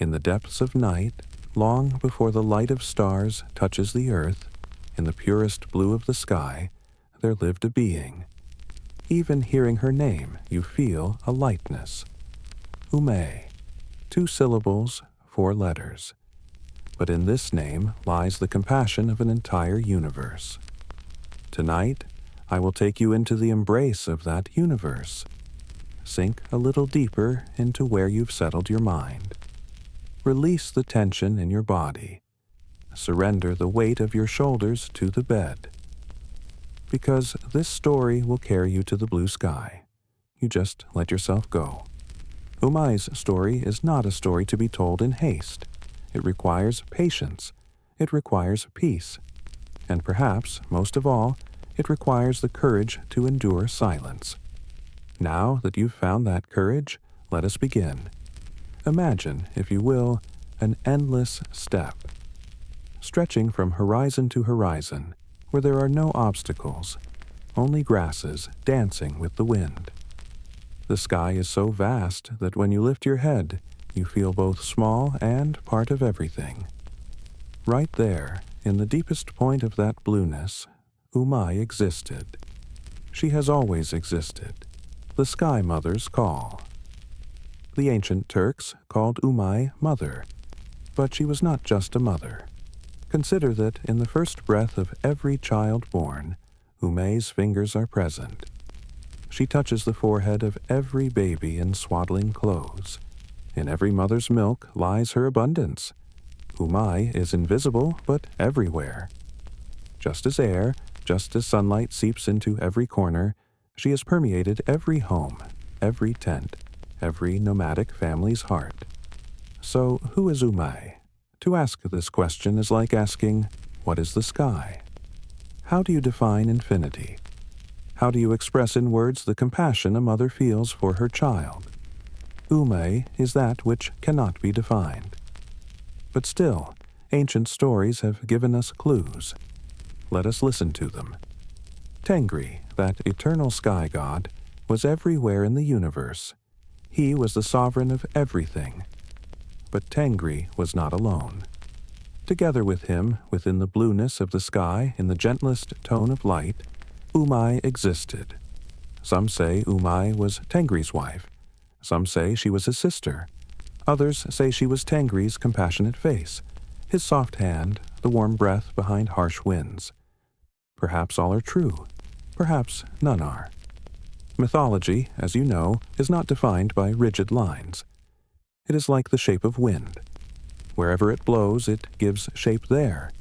In the depths of night, long before the light of stars touches the earth, in the purest blue of the sky, there lived a being. Even hearing her name, you feel a lightness. Umay, 2 syllables, 4 letters. But in this name lies the compassion of an entire universe. Tonight, I will take you into the embrace of that universe. Sink a little deeper into where you've settled your mind. Release the tension in your body. Surrender the weight of your shoulders to the bed. Because this story will carry you to the blue sky. You just let yourself go. Umay's story is not a story to be told in haste. It requires patience. It requires peace. And perhaps, most of all, it requires the courage to endure silence. Now that you've found that courage, let us begin. Imagine, if you will, an endless steppe. Stretching from horizon to horizon, where there are no obstacles, only grasses dancing with the wind. The sky is so vast that when you lift your head, you feel both small and part of everything. Right there, in the deepest point of that blueness, Umay existed. She has always existed. The Sky Mother's call. The ancient Turks called Umay Mother, but she was not just a mother. Consider that in the first breath of every child born, Umay's fingers are present. She touches the forehead of every baby in swaddling clothes. In every mother's milk lies her abundance. Umay is invisible, but everywhere. Just as air, just as sunlight seeps into every corner, she has permeated every home, every tent, every nomadic family's heart. So, who is Umay? To ask this question is like asking, what is the sky? How do you define infinity? How do you express in words the compassion a mother feels for her child? Umay is that which cannot be defined. But still, ancient stories have given us clues. Let us listen to them. Tengri, that eternal sky god, was everywhere in the universe. He was the sovereign of everything. But Tengri was not alone. Together with him, within the blueness of the sky, in the gentlest tone of light, Umay existed. Some say Umay was Tengri's wife. Some say she was his sister. Others say she was Tengri's compassionate face, his soft hand, the warm breath behind harsh winds. Perhaps all are true. Perhaps none are. Mythology, as you know, is not defined by rigid lines. It is like the shape of wind. Wherever it blows, it gives shape there,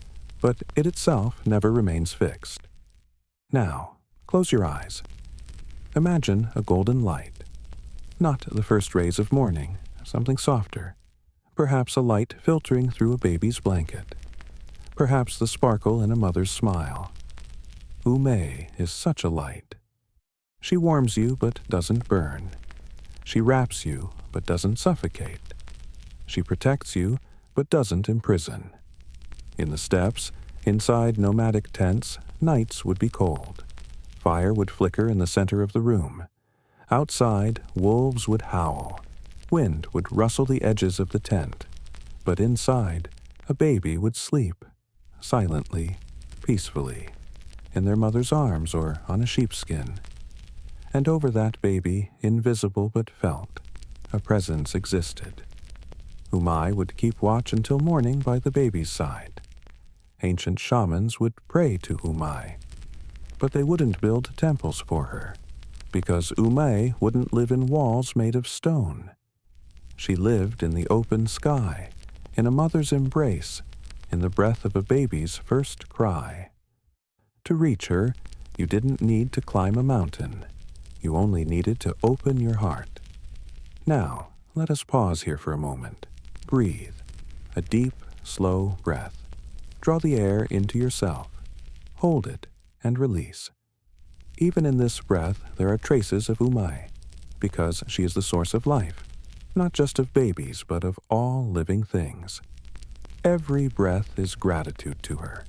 but it itself never remains fixed. Now, close your eyes. Imagine a golden light. Not the first rays of morning, something softer. Perhaps a light filtering through a baby's blanket. Perhaps the sparkle in a mother's smile. Umay is such a light. She warms you but doesn't burn. She wraps you but doesn't suffocate. She protects you but doesn't imprison. In the steppes, inside nomadic tents, nights would be cold. Fire would flicker in the center of the room. Outside, wolves would howl. Wind would rustle the edges of the tent. But inside, a baby would sleep, silently, peacefully, in their mother's arms or on a sheepskin. And over that baby, invisible but felt, a presence existed. Umay would keep watch until morning by the baby's side. Ancient shamans would pray to Umay, but they wouldn't build temples for her, because Umay wouldn't live in walls made of stone. She lived in the open sky, in a mother's embrace, in the breath of a baby's first cry. To reach her, you didn't need to climb a mountain. You only needed to open your heart. Now, let us pause here for a moment. Breathe. A deep, slow breath. Draw the air into yourself. Hold it and release. Even in this breath, there are traces of Umay, because she is the source of life, not just of babies, but of all living things. Every breath is gratitude to her.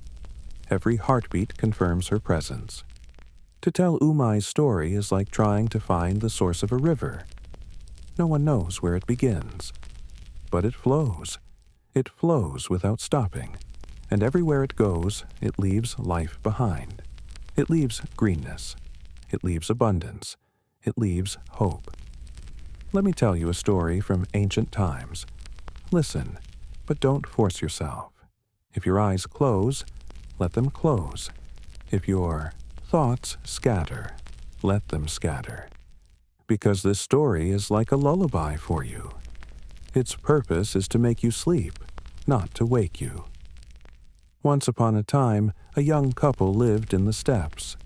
Every heartbeat confirms her presence. To tell Umay's story is like trying to find the source of a river. No one knows where it begins. but it flows. It flows without stopping, and everywhere it goes, it leaves life behind. It leaves greenness. It leaves abundance. It leaves hope. Let me tell you a story from ancient times. Listen, but don't force yourself. If your eyes close, let them close. If your thoughts scatter, let them scatter. Because this story is like a lullaby for you. Its purpose is to make you sleep, not to wake you. Once upon a time, a young couple lived in the steppes.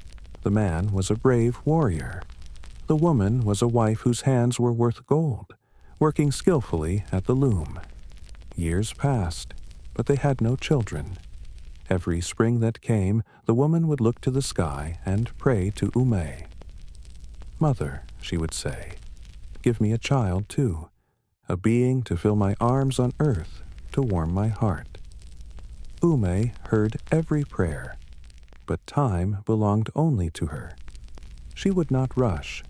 The man was a brave warrior. The woman was a wife whose hands were worth gold, working skillfully at the loom. Years passed, but they had no children. Every spring that came, the woman would look to the sky and pray to Umay. "Mother," she would say, "give me a child too, a being to fill my arms on earth, to warm my heart." Umay heard every prayer, but time belonged only to her. She would not rush,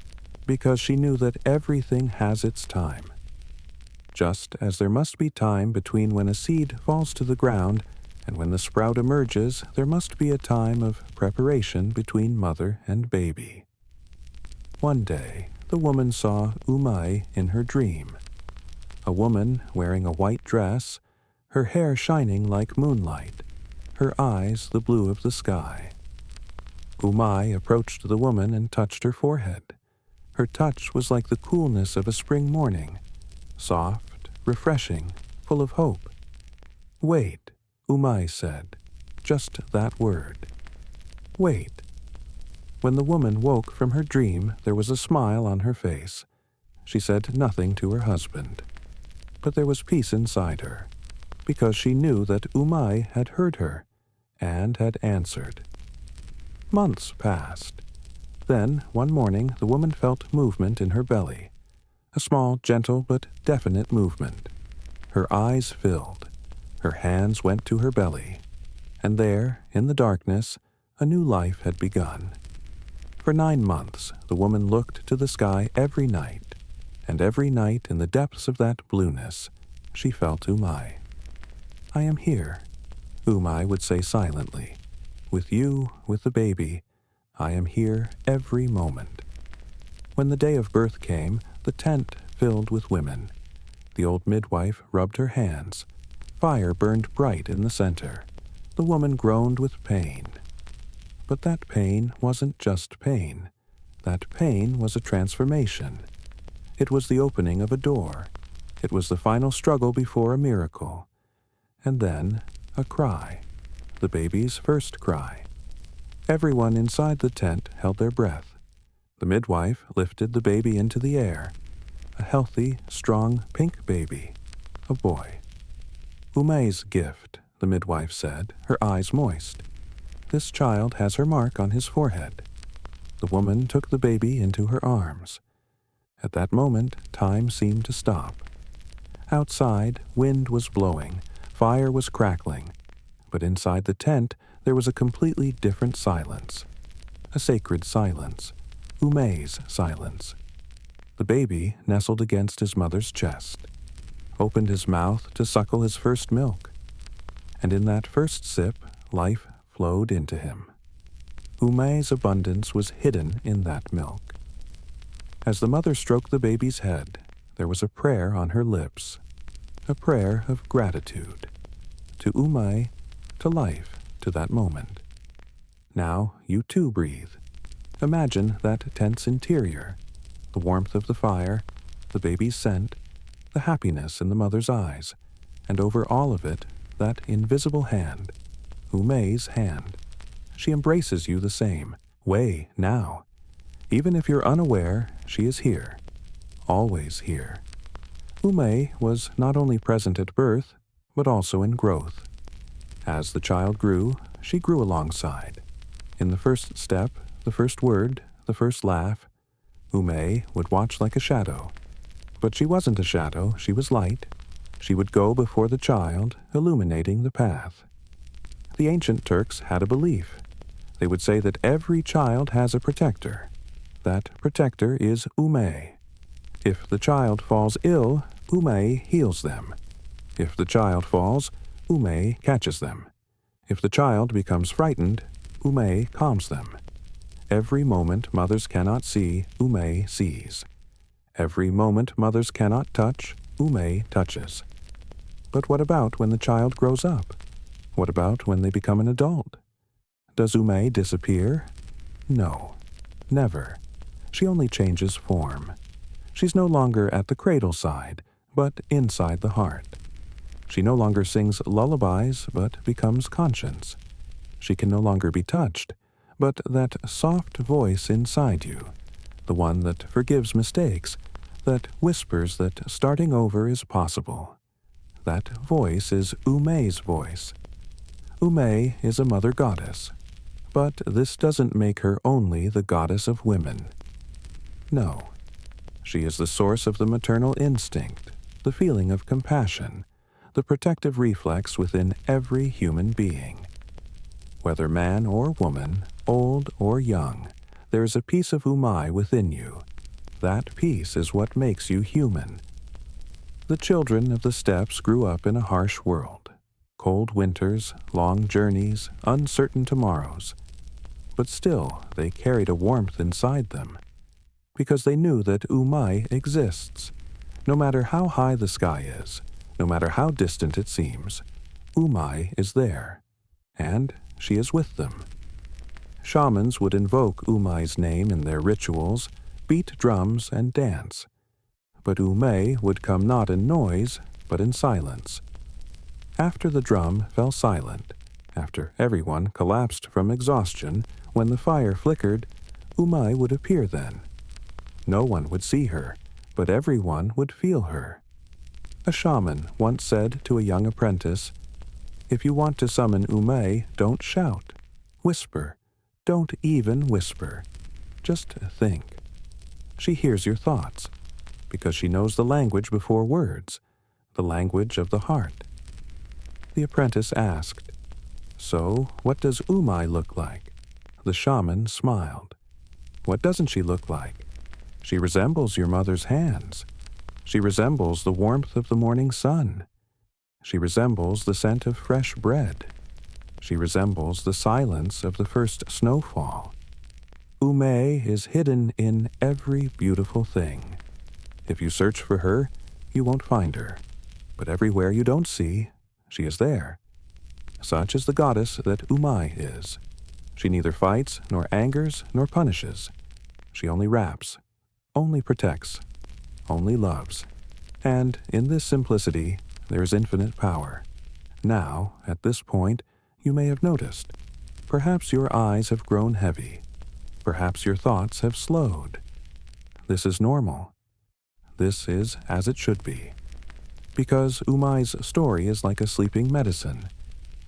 because she knew that everything has its time. Just as there must be time between when a seed falls to the ground and when the sprout emerges, there must be a time of preparation between mother and baby. One day, the woman saw Umay in her dream. A woman wearing a white dress, her hair shining like moonlight, her eyes the blue of the sky. Umay approached the woman and touched her forehead. Her touch was like the coolness of a spring morning, soft, refreshing, full of hope. "Wait," Umay said, just that word. "Wait." When the woman woke from her dream, there was a smile on her face. She said nothing to her husband, but there was peace inside her, because she knew that Umay had heard her and had answered. Months passed. Then, one morning, the woman felt movement in her belly, a small, gentle, but definite movement. Her eyes filled. Her hands went to her belly, and there, in the darkness, a new life had begun. For 9 months, the woman looked to the sky every night, and every night in the depths of that blueness, she felt Umay. "I am here," Umay would say silently. "With you, with the baby, I am here every moment." When the day of birth came, the tent filled with women. The old midwife rubbed her hands. Fire burned bright in the center. The woman groaned with pain. But that pain wasn't just pain. That pain was a transformation. It was the opening of a door. It was the final struggle before a miracle. And then, a cry. The baby's first cry. Everyone inside the tent held their breath. The midwife lifted the baby into the air. A healthy, strong, pink baby. A boy. "Umay's gift," the midwife said, her eyes moist. "This child has her mark on his forehead." The woman took the baby into her arms. At that moment, time seemed to stop. Outside, wind was blowing, fire was crackling, but inside the tent there was a completely different silence. A sacred silence. Umay's silence. The baby nestled against his mother's chest, opened his mouth to suckle his first milk, and in that first sip, life flowed into him. Umay's abundance was hidden in that milk. As the mother stroked the baby's head, there was a prayer on her lips, a prayer of gratitude. To Umay, to life, to that moment. Now you too breathe. Imagine that tent's interior, the warmth of the fire, the baby's scent, the happiness in the mother's eyes, and over all of it, that invisible hand, Umay's hand. She embraces you the same way now. Even if you're unaware, she is here, always here. Umay was not only present at birth, but also in growth. As the child grew, she grew alongside. In the first step, the first word, the first laugh, Umay would watch like a shadow. But she wasn't a shadow, she was light. She would go before the child, illuminating the path. The ancient Turks had a belief. They would say that every child has a protector. That protector is Umay. If the child falls ill, Umay heals them. If the child falls, Umay catches them. If the child becomes frightened, Umay calms them. Every moment mothers cannot see, Umay sees. Every moment mothers cannot touch, Umay touches. But what about when the child grows up? What about when they become an adult? Does Umay disappear? No, never. She only changes form. She's no longer at the cradle side, but inside the heart. She no longer sings lullabies, but becomes conscience. She can no longer be touched, but that soft voice inside you, the one that forgives mistakes, that whispers that starting over is possible. That voice is Umay's voice. Umay is a mother goddess, but this doesn't make her only the goddess of women. No, she is the source of the maternal instinct, the feeling of compassion, the protective reflex within every human being. Whether man or woman, old or young, there is a piece of Umay within you. That piece is what makes you human. The children of the steppes grew up in a harsh world. Cold winters, long journeys, uncertain tomorrows. But still, they carried a warmth inside them, because they knew that Umay exists. No matter how high the sky is, no matter how distant it seems, Umay is there, and she is with them. Shamans would invoke Umay's name in their rituals, beat drums, and dance. But Umay would come not in noise, but in silence. After the drum fell silent, after everyone collapsed from exhaustion, when the fire flickered, Umay would appear then. No one would see her, but everyone would feel her. A shaman once said to a young apprentice, "If you want to summon Umay, don't shout. Whisper. Don't even whisper. Just think. She hears your thoughts, because she knows the language before words, the language of the heart." The apprentice asked, "So, what does Umay look like?" The shaman smiled. "What doesn't she look like? She resembles your mother's hands. She resembles the warmth of the morning sun. She resembles the scent of fresh bread. She resembles the silence of the first snowfall. Umay is hidden in every beautiful thing. If you search for her, you won't find her. But everywhere you don't see, she is there. Such is the goddess that Umay is. She neither fights, nor angers, nor punishes. She only wraps, only protects, only loves. And in this simplicity, there is infinite power. Now, at this point, you may have noticed. Perhaps your eyes have grown heavy. Perhaps your thoughts have slowed. This is normal. This is as it should be. Because Umay's story is like a sleeping medicine.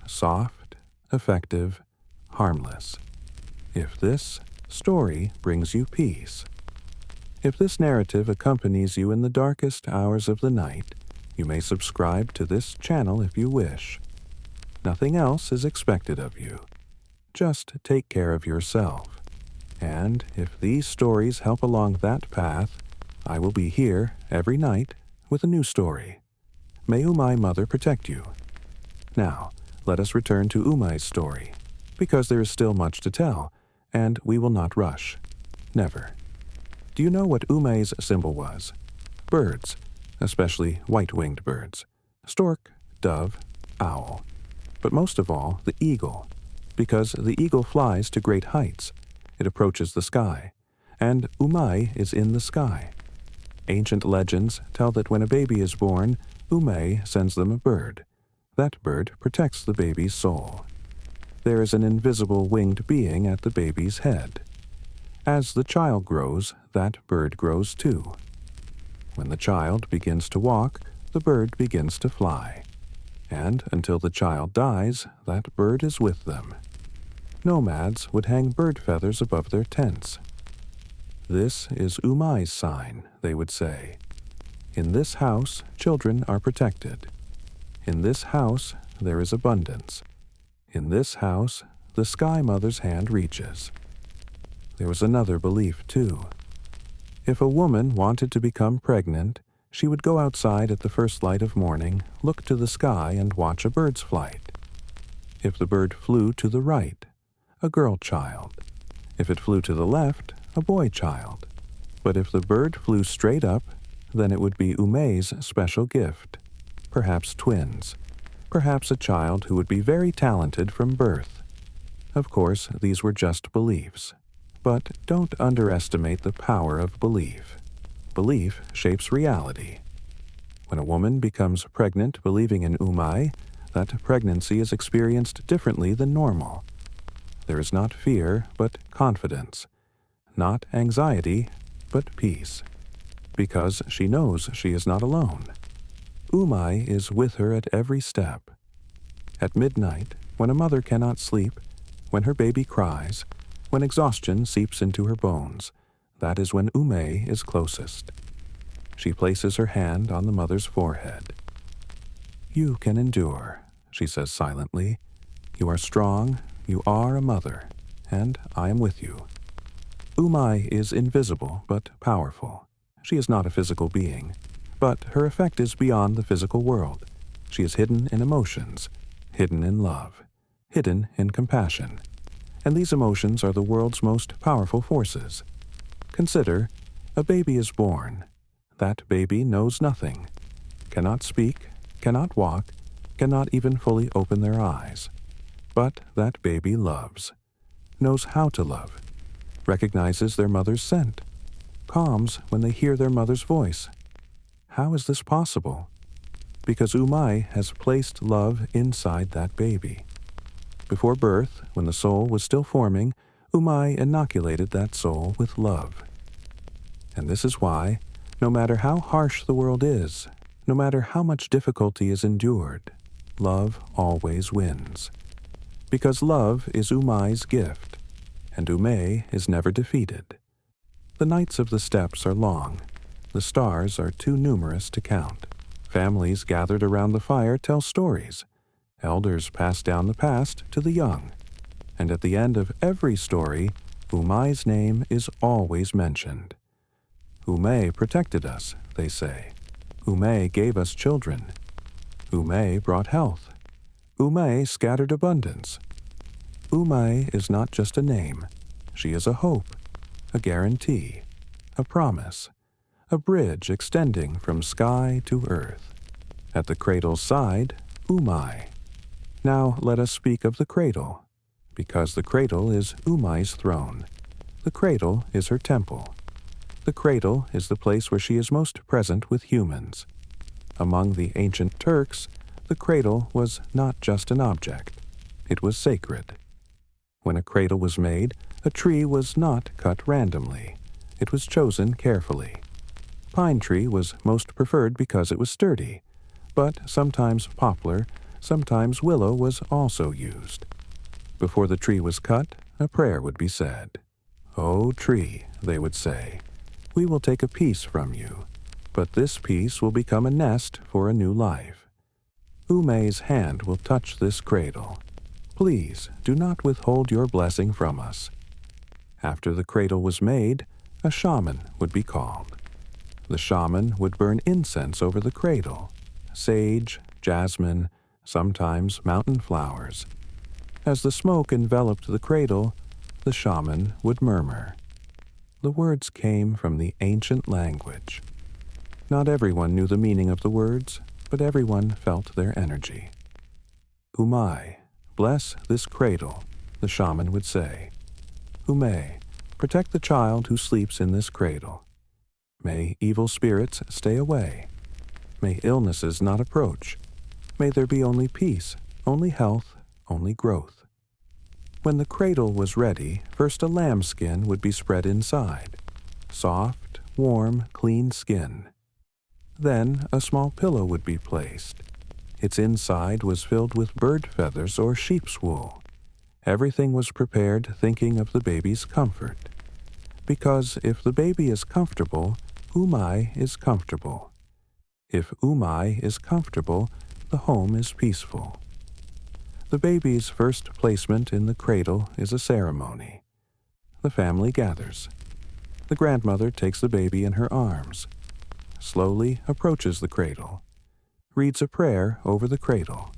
Soft, effective, harmless. If this story brings you peace, if this narrative accompanies you in the darkest hours of the night, you may subscribe to this channel if you wish. Nothing else is expected of you. Just take care of yourself. And if these stories help along that path, I will be here every night with a new story. May Umay Mother protect you. Now, let us return to Umay's story, because there is still much to tell, and we will not rush. Never. Do you know what Umay's symbol was? Birds, especially white-winged birds. Stork, dove, owl. But most of all, the eagle, because the eagle flies to great heights. It approaches the sky, and Umay is in the sky. Ancient legends tell that when a baby is born, Umay sends them a bird. That bird protects the baby's soul. There is an invisible winged being at the baby's head. As the child grows, that bird grows too. When the child begins to walk, the bird begins to fly. And until the child dies, that bird is with them. Nomads would hang bird feathers above their tents. "This is Umay's sign," they would say. "In this house, children are protected. In this house, there is abundance. In this house, the Sky Mother's hand reaches." There was another belief, too. If a woman wanted to become pregnant, She would go outside at the first light of morning, look to the sky, and watch a bird's flight. If the bird flew to the right, a girl child. If it flew to the left, a boy child. But if the bird flew straight up, then it would be Umay's special gift. Perhaps twins. Perhaps a child who would be very talented from birth. Of course, these were just beliefs. But don't underestimate the power of belief. Belief shapes reality. When a woman becomes pregnant believing in Umay, that pregnancy is experienced differently than normal. There is not fear, but confidence. Not anxiety, but peace. Because she knows she is not alone. Umay is with her at every step. At midnight, when a mother cannot sleep, when her baby cries, when exhaustion seeps into her bones, that is when Umay is closest. She places her hand on the mother's forehead. "You can endure," she says silently. "You are strong, you are a mother, and I am with you." Umay is invisible but powerful. She is not a physical being, but her effect is beyond the physical world. She is hidden in emotions, hidden in love, hidden in compassion. And these emotions are the world's most powerful forces. Consider, a baby is born. That baby knows nothing, cannot speak, cannot walk, cannot even fully open their eyes. But that baby loves, knows how to love, recognizes their mother's scent, calms when they hear their mother's voice. How is this possible? Because Umay has placed love inside that baby. Before birth, when the soul was still forming, Umay inoculated that soul with love. And this is why, no matter how harsh the world is, no matter how much difficulty is endured, love always wins. Because love is Umay's gift, and Umay is never defeated. The nights of the steppes are long. The stars are too numerous to count. Families gathered around the fire tell stories. Elders pass down the past to the young. And at the end of every story, Umay's name is always mentioned. Umay protected us, they say. Umay gave us children. Umay brought health. Umay scattered abundance. Umay is not just a name. She is a hope, a guarantee, a promise, a bridge extending from sky to earth. At the cradle's side, Umay. Now let us speak of the cradle, because the cradle is Umay's throne. The cradle is her temple. The cradle is the place where she is most present with humans. Among the ancient Turks, the cradle was not just an object. It was sacred. When a cradle was made, a tree was not cut randomly. It was chosen carefully. Pine tree was most preferred because it was sturdy, but sometimes poplar, sometimes willow was also used. Before the tree was cut, a prayer would be said. "O tree," they would say, "we will take a piece from you, but this piece will become a nest for a new life. Umay's hand will touch this cradle. Please do not withhold your blessing from us." After the cradle was made, a shaman would be called. The shaman would burn incense over the cradle, sage, jasmine, sometimes mountain flowers. As the smoke enveloped the cradle, the shaman would murmur. The words came from the ancient language. Not everyone knew the meaning of the words, but everyone felt their energy. "Umay, bless this cradle," the shaman would say. "Umay, protect the child who sleeps in this cradle. May evil spirits stay away. May illnesses not approach. May there be only peace, only health, only growth." When the cradle was ready, first a lambskin would be spread inside. Soft, warm, clean skin. Then a small pillow would be placed. Its inside was filled with bird feathers or sheep's wool. Everything was prepared thinking of the baby's comfort. Because if the baby is comfortable, Umay is comfortable. If Umay is comfortable, the home is peaceful. The baby's first placement in the cradle is a ceremony. The family gathers. The grandmother takes the baby in her arms. slowly approaches the cradle, reads a prayer over the cradle,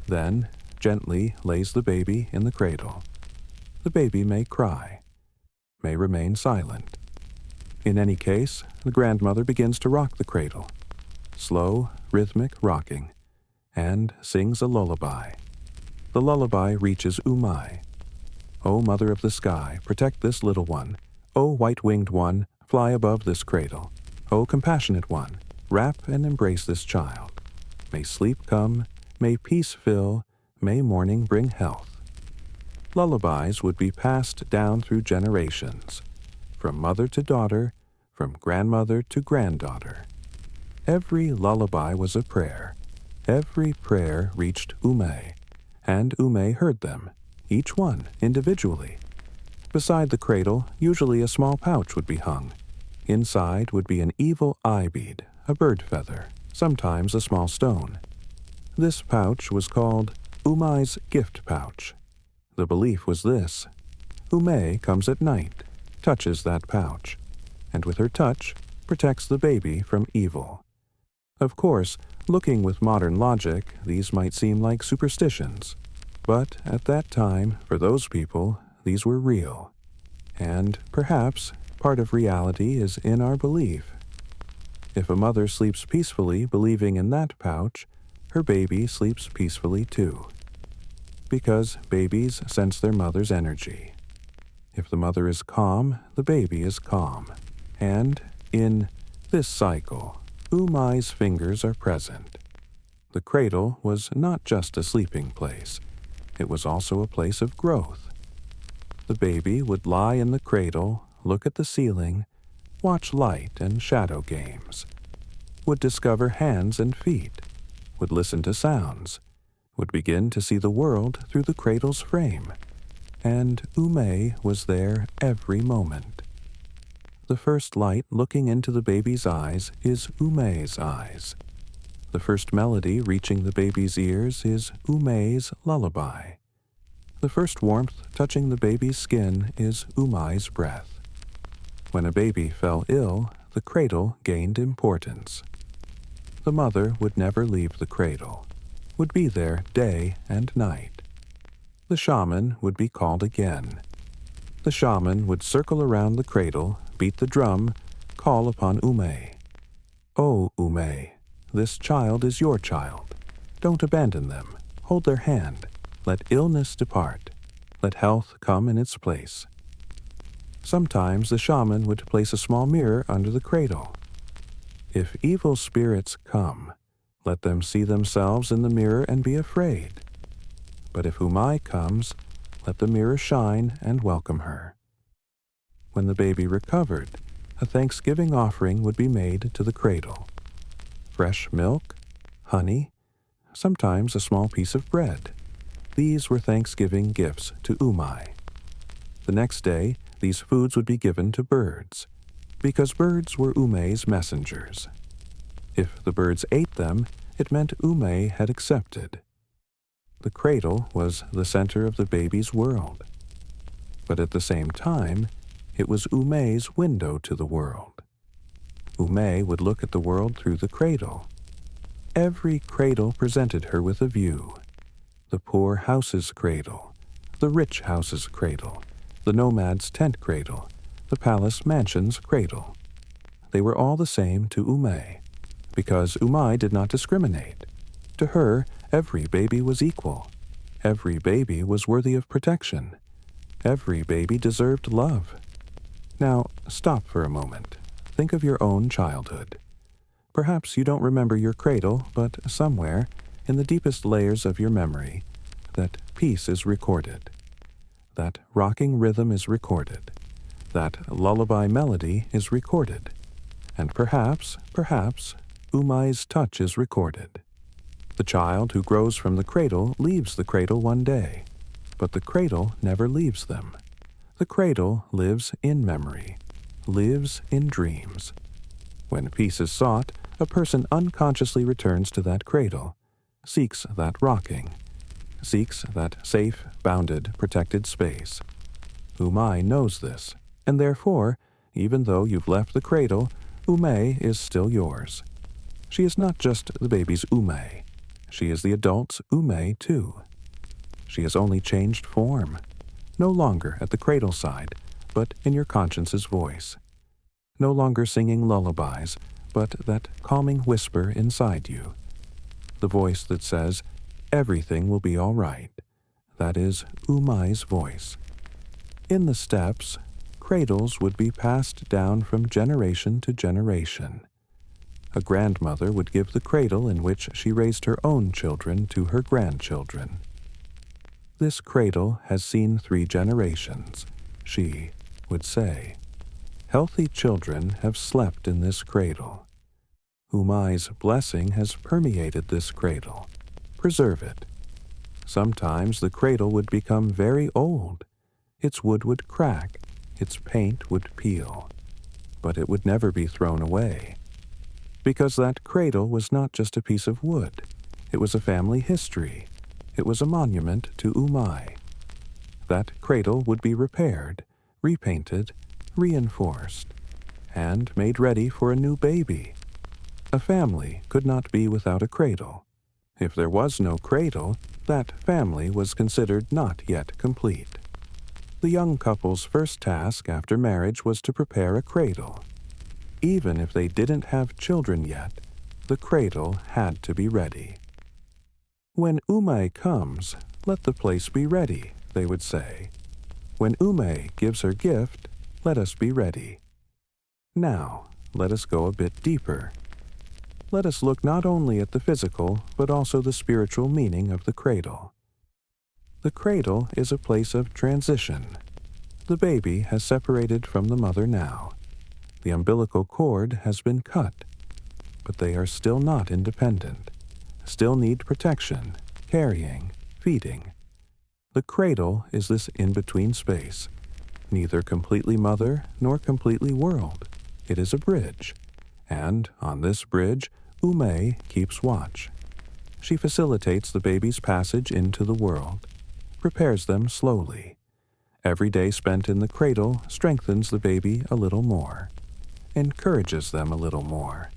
then gently lays the baby in the cradle. The baby may cry, may remain silent. In any case, the grandmother begins to rock the cradle, slow, rhythmic rocking, and sings a lullaby. The lullaby reaches Umay. O Mother of the Sky, protect this little one. O white-winged one, fly above this cradle. O compassionate one, wrap and embrace this child. May sleep come, may peace fill, may morning bring health. Lullabies would be passed down through generations, from mother to daughter, from grandmother to granddaughter. Every lullaby was a prayer. Every prayer reached Umay, and Umay heard them, each one individually. Beside the cradle, usually a small pouch would be hung. Inside would be an evil eye bead, a bird feather, sometimes a small stone. This pouch was called Umay's gift pouch. The belief was this: Umay comes at night, touches that pouch, and with her touch protects the baby from evil. Of course, looking with modern logic, these might seem like superstitions. But at that time, for those people, these were real. And perhaps part of reality is in our belief. If a mother sleeps peacefully believing in that pouch, her baby sleeps peacefully too. Because babies sense their mother's energy. If the mother is calm, the baby is calm. And in this cycle, Umay's fingers are present. The cradle was not just a sleeping place. It was also a place of growth. The baby would lie in the cradle, look at the ceiling, watch light and shadow games, would discover hands and feet, would listen to sounds, would begin to see the world through the cradle's frame. And Umay was there every moment. The first light looking into the baby's eyes is Umay's eyes. The first melody reaching the baby's ears is Umay's lullaby. The first warmth touching the baby's skin is Umay's breath. When a baby fell ill, the cradle gained importance. The mother would never leave the cradle, would be there day and night. The shaman would be called again. The shaman would circle around the cradle, beat the drum, call upon Umay. "O Umay, this child is your child. Don't abandon them. Hold their hand. Let illness depart. Let health come in its place." Sometimes the shaman would place a small mirror under the cradle. If evil spirits come, let them see themselves in the mirror and be afraid. But if Umay comes, let the mirror shine and welcome her. When the baby recovered, a thanksgiving offering would be made to the cradle. Fresh milk, honey, sometimes a small piece of bread. These were Thanksgiving gifts to Umay. The next day, these foods would be given to birds, because birds were Umay's messengers. If the birds ate them, it meant Umay had accepted. The cradle was the center of the baby's world. But at the same time, it was Umay's window to the world. Umay would look at the world through the cradle. Every cradle presented her with a view. The poor house's cradle, the rich house's cradle, the nomad's tent cradle, the palace mansion's cradle. They were all the same to Umay, because Umay did not discriminate. To her, every baby was equal. Every baby was worthy of protection. Every baby deserved love. Now, stop for a moment. Think of your own childhood. Perhaps you don't remember your cradle, but somewhere, in the deepest layers of your memory, that peace is recorded. That rocking rhythm is recorded. That lullaby melody is recorded. And perhaps, Umay's touch is recorded. The child who grows from the cradle leaves the cradle one day, but the cradle never leaves them. The cradle lives in memory, lives in dreams. When peace is sought, a person unconsciously returns to that cradle, seeks that rocking, seeks that safe, bounded, protected space. Umay knows this, and therefore, even though you've left the cradle, Umay is still yours. She is not just the baby's Umay. She is the adult's Umay, too. She has only changed form, no longer at the cradle side, but in your conscience's voice. No longer singing lullabies, but that calming whisper inside you. The voice that says, everything will be all right. That is Umay's voice. In the steps, cradles would be passed down from generation to generation. A grandmother would give the cradle in which she raised her own children to her grandchildren. This cradle has seen 3 generations, she would say. Healthy children have slept in this cradle. Umay's blessing has permeated this cradle. Preserve it. Sometimes the cradle would become very old. Its wood would crack, its paint would peel, but it would never be thrown away. Because that cradle was not just a piece of wood. It was a family history. It was a monument to Umay. That cradle would be repaired, repainted, reinforced, and made ready for a new baby. A family could not be without a cradle. If there was no cradle, that family was considered not yet complete. The young couple's first task after marriage was to prepare a cradle. Even if they didn't have children yet, the cradle had to be ready. When Umay comes, let the place be ready, they would say. When Umay gives her gift, let us be ready. Now, let us go a bit deeper. Let us look not only at the physical, but also the spiritual meaning of the cradle. The cradle is a place of transition. The baby has separated from the mother now. The umbilical cord has been cut, but they are still not independent, still need protection, carrying, feeding. The cradle is this in-between space, neither completely mother nor completely world. It is a bridge, and on this bridge, Umay keeps watch. She facilitates the baby's passage into the world, prepares them slowly. Every day spent in the cradle strengthens the baby a little more, encourages them a little more,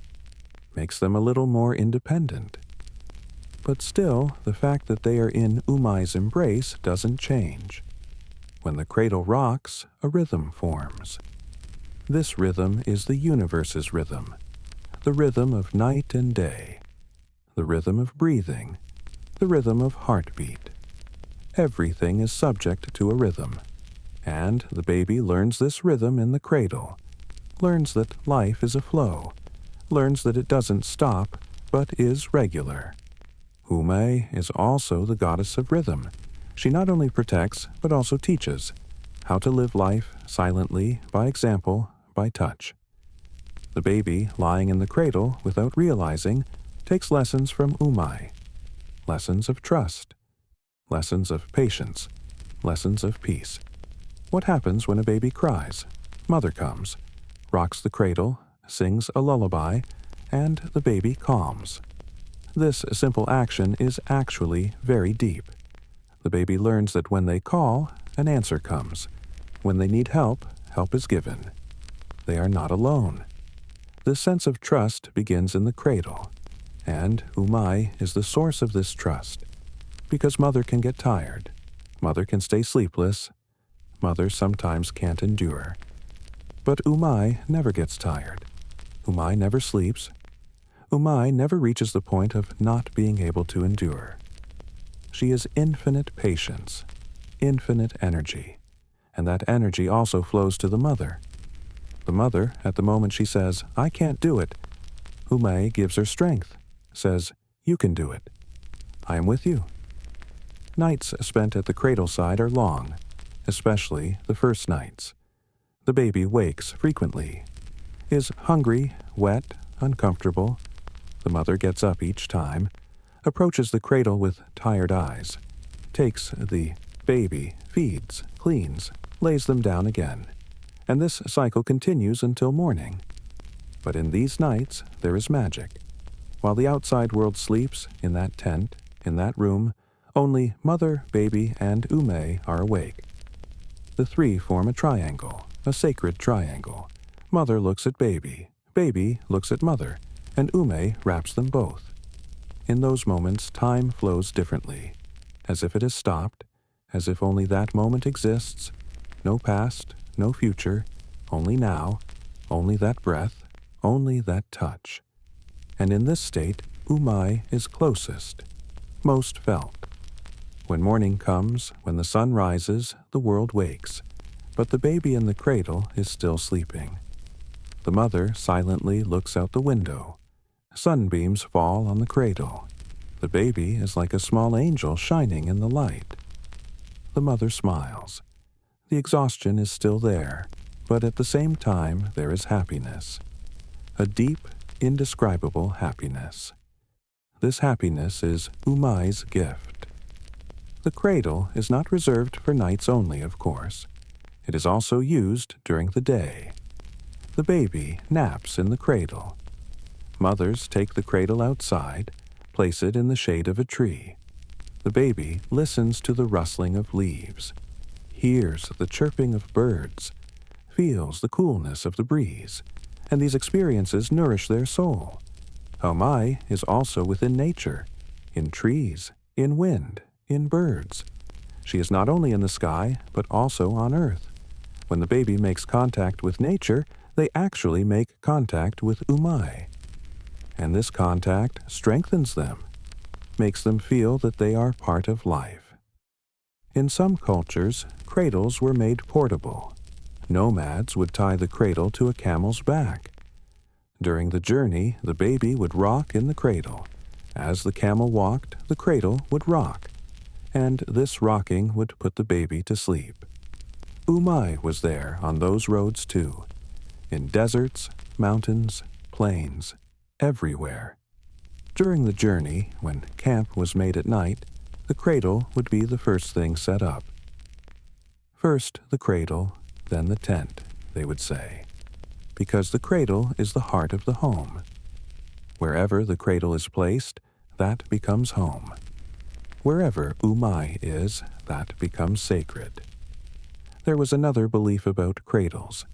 makes them a little more independent. But still, the fact that they are in Umay's embrace doesn't change. When the cradle rocks, a rhythm forms. This rhythm is the universe's rhythm, the rhythm of night and day, the rhythm of breathing, the rhythm of heartbeat. Everything is subject to a rhythm, and the baby learns this rhythm in the cradle, learns that life is a flow, learns that it doesn't stop, but is regular. Umay is also the goddess of rhythm. She not only protects, but also teaches how to live life silently, by example, by touch. The baby, lying in the cradle without realizing, takes lessons from Umay, lessons of trust, lessons of patience, lessons of peace. What happens when a baby cries? Mother comes, rocks the cradle, sings a lullaby, and the baby calms. This simple action is actually very deep. The baby learns that when they call, an answer comes. When they need help, help is given. They are not alone. This sense of trust begins in the cradle, and Umay is the source of this trust, because mother can get tired, mother can stay sleepless, mother sometimes can't endure. But Umay never gets tired. Umay never sleeps. Umay never reaches the point of not being able to endure. She is infinite patience, infinite energy, and that energy also flows to the mother. The mother, at the moment she says, "I can't do it," Umay gives her strength, says, "You can do it. I am with you." Nights spent at the cradle side are long, especially the first nights. The baby wakes frequently, is hungry, wet, uncomfortable. The mother gets up each time, approaches the cradle with tired eyes, takes the baby, feeds, cleans, lays them down again, and this cycle continues until morning. But in these nights, there is magic. While the outside world sleeps, in that tent, in that room, only mother, baby, and Umay are awake. The 3 form a triangle, a sacred triangle. Mother looks at baby, Baby looks at mother, and Umay wraps them both. In those moments, time flows differently, as if it has stopped, as if only that moment exists. No past, no future, only now, only that breath, only that touch. And in this state, Umay is closest, most felt. When morning comes, when the sun rises, the world wakes, but the baby in the cradle is still sleeping. The mother silently looks out the window. Sunbeams fall on the cradle. The baby is like a small angel shining in the light. The mother smiles. The exhaustion is still there, but at the same time there is happiness. A deep, indescribable happiness. This happiness is Umay's gift. The cradle is not reserved for nights only, of course. It is also used during the day. The baby naps in the cradle. Mothers take the cradle outside, place it in the shade of a tree. The baby listens to the rustling of leaves, hears the chirping of birds, feels the coolness of the breeze, and these experiences nourish their soul. Umay is also within nature, in trees, in wind, in birds. She is not only in the sky, but also on earth. When the baby makes contact with nature, they actually make contact with Umay. And this contact strengthens them, makes them feel that they are part of life. In some cultures, cradles were made portable. Nomads would tie the cradle to a camel's back. During the journey, the baby would rock in the cradle. As the camel walked, the cradle would rock, and this rocking would put the baby to sleep. Umay was there on those roads too, in deserts, mountains, plains, everywhere. During the journey, when camp was made at night, the cradle would be the first thing set up. First the cradle, then the tent, they would say, because the cradle is the heart of the home. Wherever the cradle is placed, that becomes home. Wherever Umay is, that becomes sacred. There was another belief about cradles.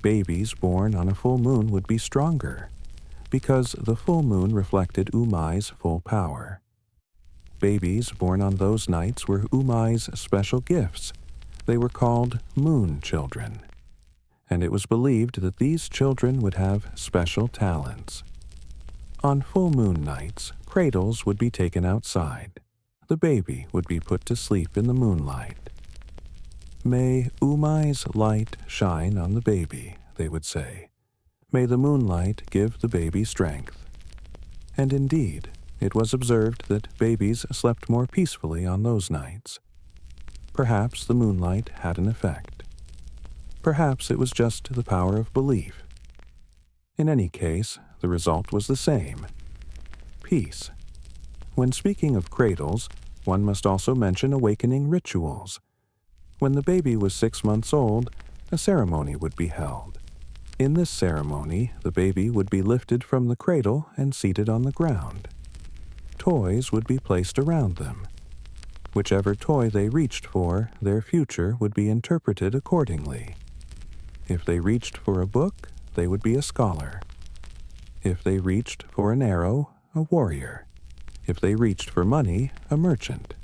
Babies born on a full moon would be stronger, because the full moon reflected Umay's full power. Babies born on those nights were Umay's special gifts. They were called moon children, and it was believed that these children would have special talents. On full moon nights, cradles would be taken outside. The baby would be put to sleep in the moonlight. May Umay's light shine on the baby, they would say. May the moonlight give the baby strength. And indeed, it was observed that babies slept more peacefully on those nights. Perhaps the moonlight had an effect. Perhaps it was just the power of belief. In any case, the result was the same: peace. When speaking of cradles, one must also mention awakening rituals. When the baby was 6 months old, a ceremony would be held. In this ceremony, the baby would be lifted from the cradle and seated on the ground. Toys would be placed around them. Whichever toy they reached for, their future would be interpreted accordingly. If they reached for a book, they would be a scholar. If they reached for an arrow, a warrior. If they reached for money, a merchant.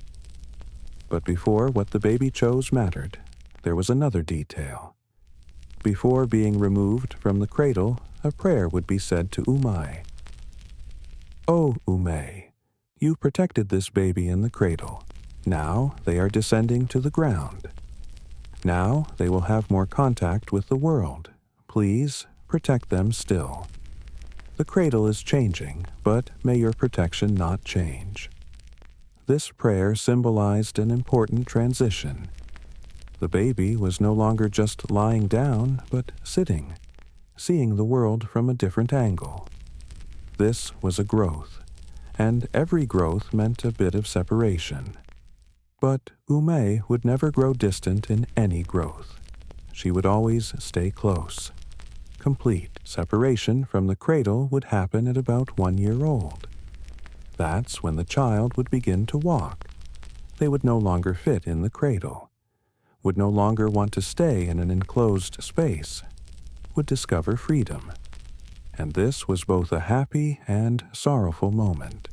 But before what the baby chose mattered, there was another detail. Before being removed from the cradle, a prayer would be said to Umay. "O Umay, you protected this baby in the cradle. Now they are descending to the ground. Now they will have more contact with the world. Please protect them still. The cradle is changing, but may your protection not change." This prayer symbolized an important transition. The baby was no longer just lying down, but sitting, seeing the world from a different angle. This was a growth, and every growth meant a bit of separation. But Umay would never grow distant in any growth. She would always stay close. Complete separation from the cradle would happen at about 1 year old. That's when the child would begin to walk. They would no longer fit in the cradle, would no longer want to stay in an enclosed space, would discover freedom. And this was both a happy and sorrowful moment.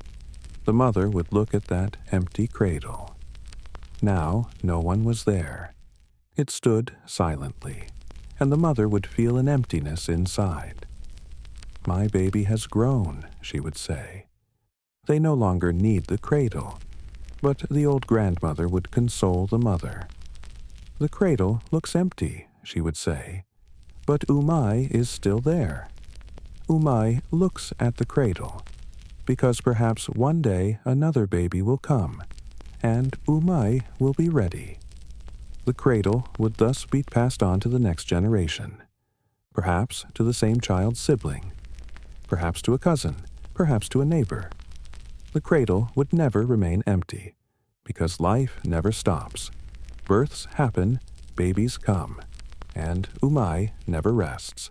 The mother would look at that empty cradle. Now no one was there. It stood silently, and the mother would feel an emptiness inside. "My baby has grown," she would say. "They no longer need the cradle." But the old grandmother would console the mother. "The cradle looks empty," she would say, "but Umay is still there. Umay looks at the cradle, because perhaps one day another baby will come, and Umay will be ready." The cradle would thus be passed on to the next generation, perhaps to the same child's sibling, perhaps to a cousin, perhaps to a neighbor. The cradle would never remain empty, because life never stops. Births happen, babies come, and Umay never rests.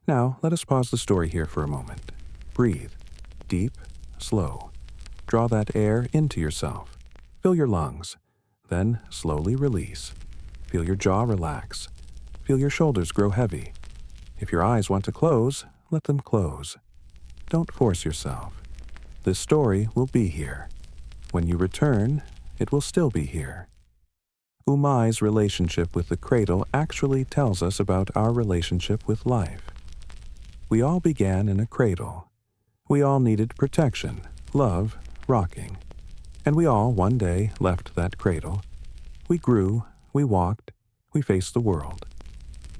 Now let us pause the story here for a moment. Breathe, deep, slow. Draw that air into yourself. Fill your lungs. Then slowly release. Feel your jaw relax. Feel your shoulders grow heavy. If your eyes want to close, let them close. Don't force yourself. This story will be here. When you return, it will still be here. Umay's relationship with the cradle actually tells us about our relationship with life. We all began in a cradle. We all needed protection, love, rocking. And we all one day left that cradle. We grew, we walked, we faced the world.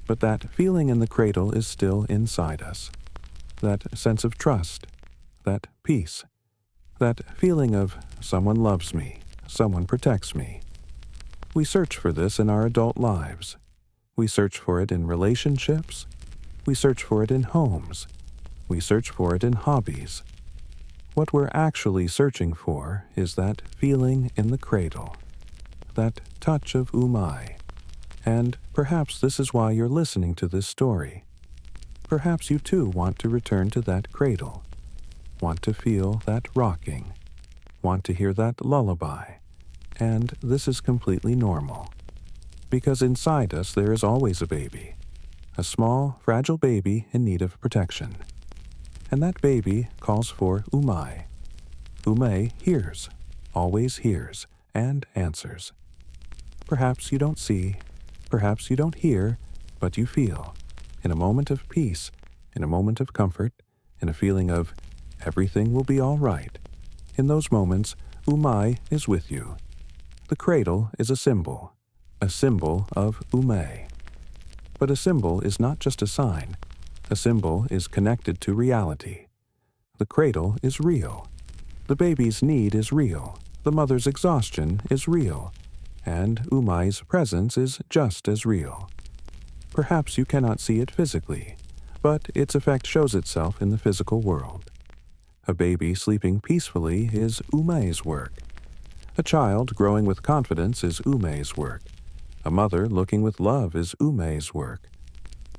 But that feeling in the cradle is still inside us. That sense of trust, that peace, that feeling of someone loves me, someone protects me. We search for this in our adult lives. We search for it in relationships. We search for it in homes. We search for it in hobbies. What we're actually searching for is that feeling in the cradle, that touch of Umay. And perhaps this is why you're listening to this story. Perhaps you too want to return to that cradle, want to feel that rocking, want to hear that lullaby. And this is completely normal, because inside us there is always a baby, a small, fragile baby in need of protection. And that baby calls for Umay. Umay hears, always hears, and answers. Perhaps you don't see, perhaps you don't hear, but you feel, in a moment of peace, in a moment of comfort, in a feeling of everything will be all right. In those moments, Umay is with you. The cradle is a symbol of Umay. But a symbol is not just a sign. A symbol is connected to reality. The cradle is real. The baby's need is real. The mother's exhaustion is real. And Umay's presence is just as real. Perhaps you cannot see it physically, but its effect shows itself in the physical world. A baby sleeping peacefully is Umay's work. A child growing with confidence is Umay's work. A mother looking with love is Umay's work.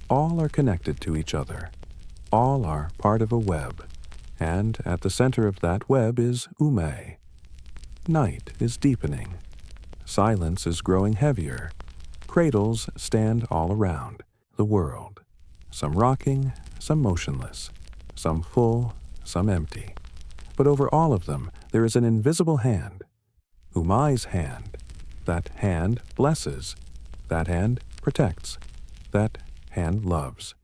All are connected to each other. All are part of a web. And at the center of that web is Umay. Night is deepening. Silence is growing heavier. Cradles stand all around the world. Some rocking, some motionless. Some full, some empty. But over all of them there is an invisible hand. Umay's hand. That hand blesses. That hand protects. That hand loves.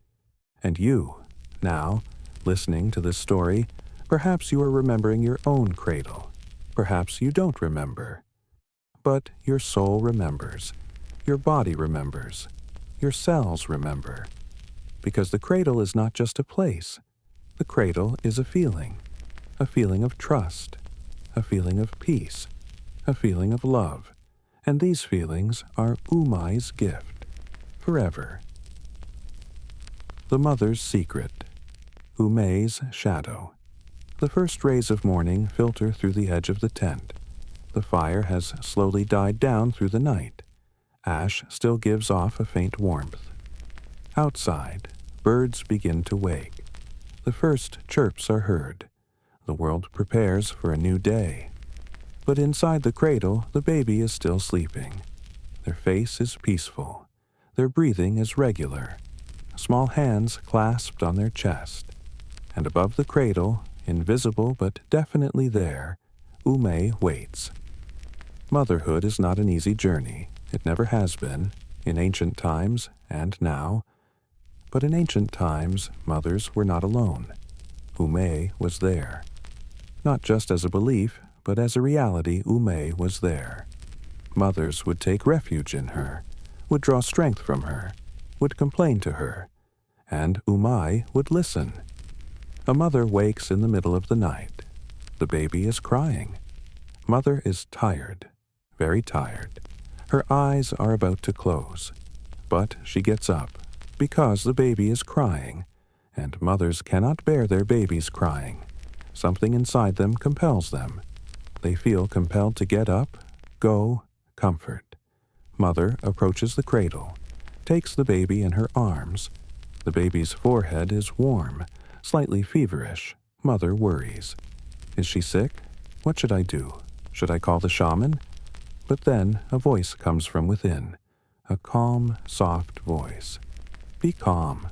And you, now, listening to this story, perhaps you are remembering your own cradle. Perhaps you don't remember. But your soul remembers. Your body remembers. Your cells remember. Because the cradle is not just a place. The cradle is a feeling of trust, a feeling of peace, a feeling of love. And these feelings are Umay's gift, forever. The mother's secret. Umay's shadow. The first rays of morning filter through the edge of the tent. The fire has slowly died down through the night. Ash still gives off a faint warmth. Outside, birds begin to wake. The first chirps are heard. The world prepares for a new day. But inside the cradle, the baby is still sleeping. Their face is peaceful. Their breathing is regular. Small hands clasped on their chest. and above the cradle, invisible but definitely there, Umay waits. Motherhood is not an easy journey. It never has been, in ancient times and now. But in ancient times, mothers were not alone. Umay was there. Not just as a belief, but as a reality, Umay was there. Mothers would take refuge in her, would draw strength from her, would complain to her, and Umay would listen. A mother wakes in the middle of the night. The baby is crying. Mother is tired, very tired. Her eyes are about to close, but she gets up because the baby is crying, and mothers cannot bear their babies crying. Something inside them compels them. They feel compelled to get up, go, comfort. Mother approaches the cradle, takes the baby in her arms. The baby's forehead is warm, slightly feverish. Mother worries. Is she sick? What should I do? Should I call the shaman? But then a voice comes from within, a calm, soft voice. Be calm.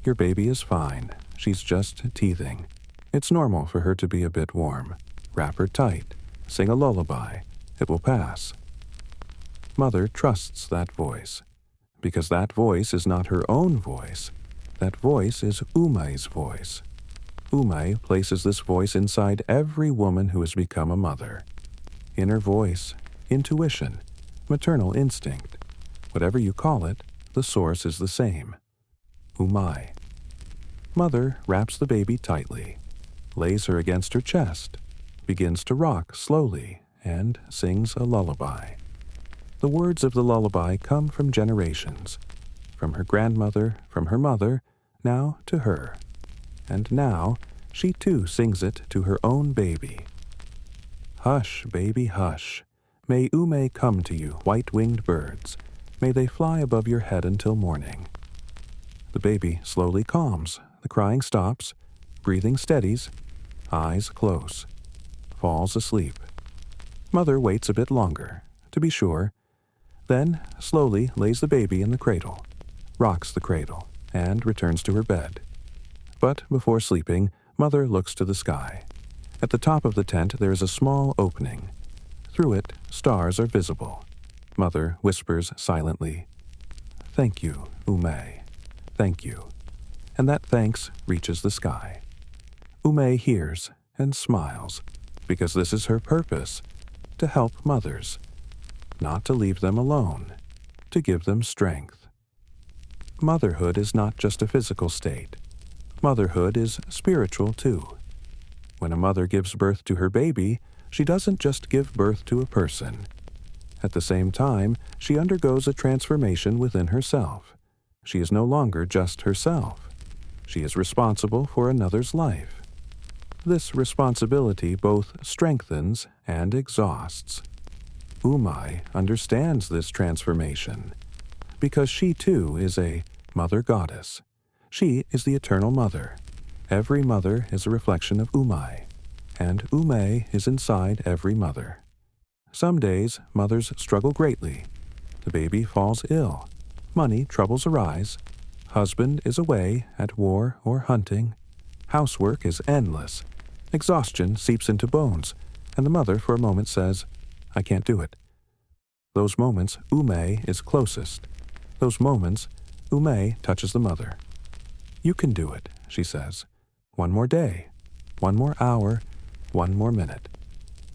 Your baby is fine. She's just teething. It's normal for her to be a bit warm. Wrap her tight. Sing a lullaby. It will pass. Mother trusts that voice, because that voice is not her own voice. That voice is Umay's voice. Umay places this voice inside every woman who has become a mother. Inner voice, intuition, maternal instinct. Whatever you call it, the source is the same. Umay. Mother wraps the baby tightly, lays her against her chest, begins to rock slowly, and sings a lullaby. The words of the lullaby come from generations, from her grandmother, from her mother, now to her. And now she too sings it to her own baby. Hush, baby, hush. May Umay come to you, white-winged birds. May they fly above your head until morning. The baby slowly calms. The crying stops. Breathing steadies. Eyes close. Falls asleep. Mother waits a bit longer, to be sure. Then slowly lays the baby in the cradle, rocks the cradle, and returns to her bed. But before sleeping, Mother looks to the sky. At the top of the tent there is a small opening. Through it, stars are visible. Mother whispers silently, "Thank you, Umay. Thank you." And that thanks reaches the sky. Umay hears and smiles, because this is her purpose, to help mothers, not to leave them alone, to give them strength. Motherhood is not just a physical state. Motherhood is spiritual too. When a mother gives birth to her baby, she doesn't just give birth to a person. At the same time, she undergoes a transformation within herself. She is no longer just herself. She is responsible for another's life. This responsibility both strengthens and exhausts. Umay understands this transformation, because she too is a mother goddess. She is the eternal mother. Every mother is a reflection of Umay, and Umay is inside every mother. Some days, mothers struggle greatly. The baby falls ill. Money troubles arise. Husband is away at war or hunting. Housework is endless. Exhaustion seeps into bones, and the mother for a moment says, "I can't do it." Those moments, Umay is closest. Those moments, Umay touches the mother. "You can do it," she says. "One more day, one more hour, one more minute.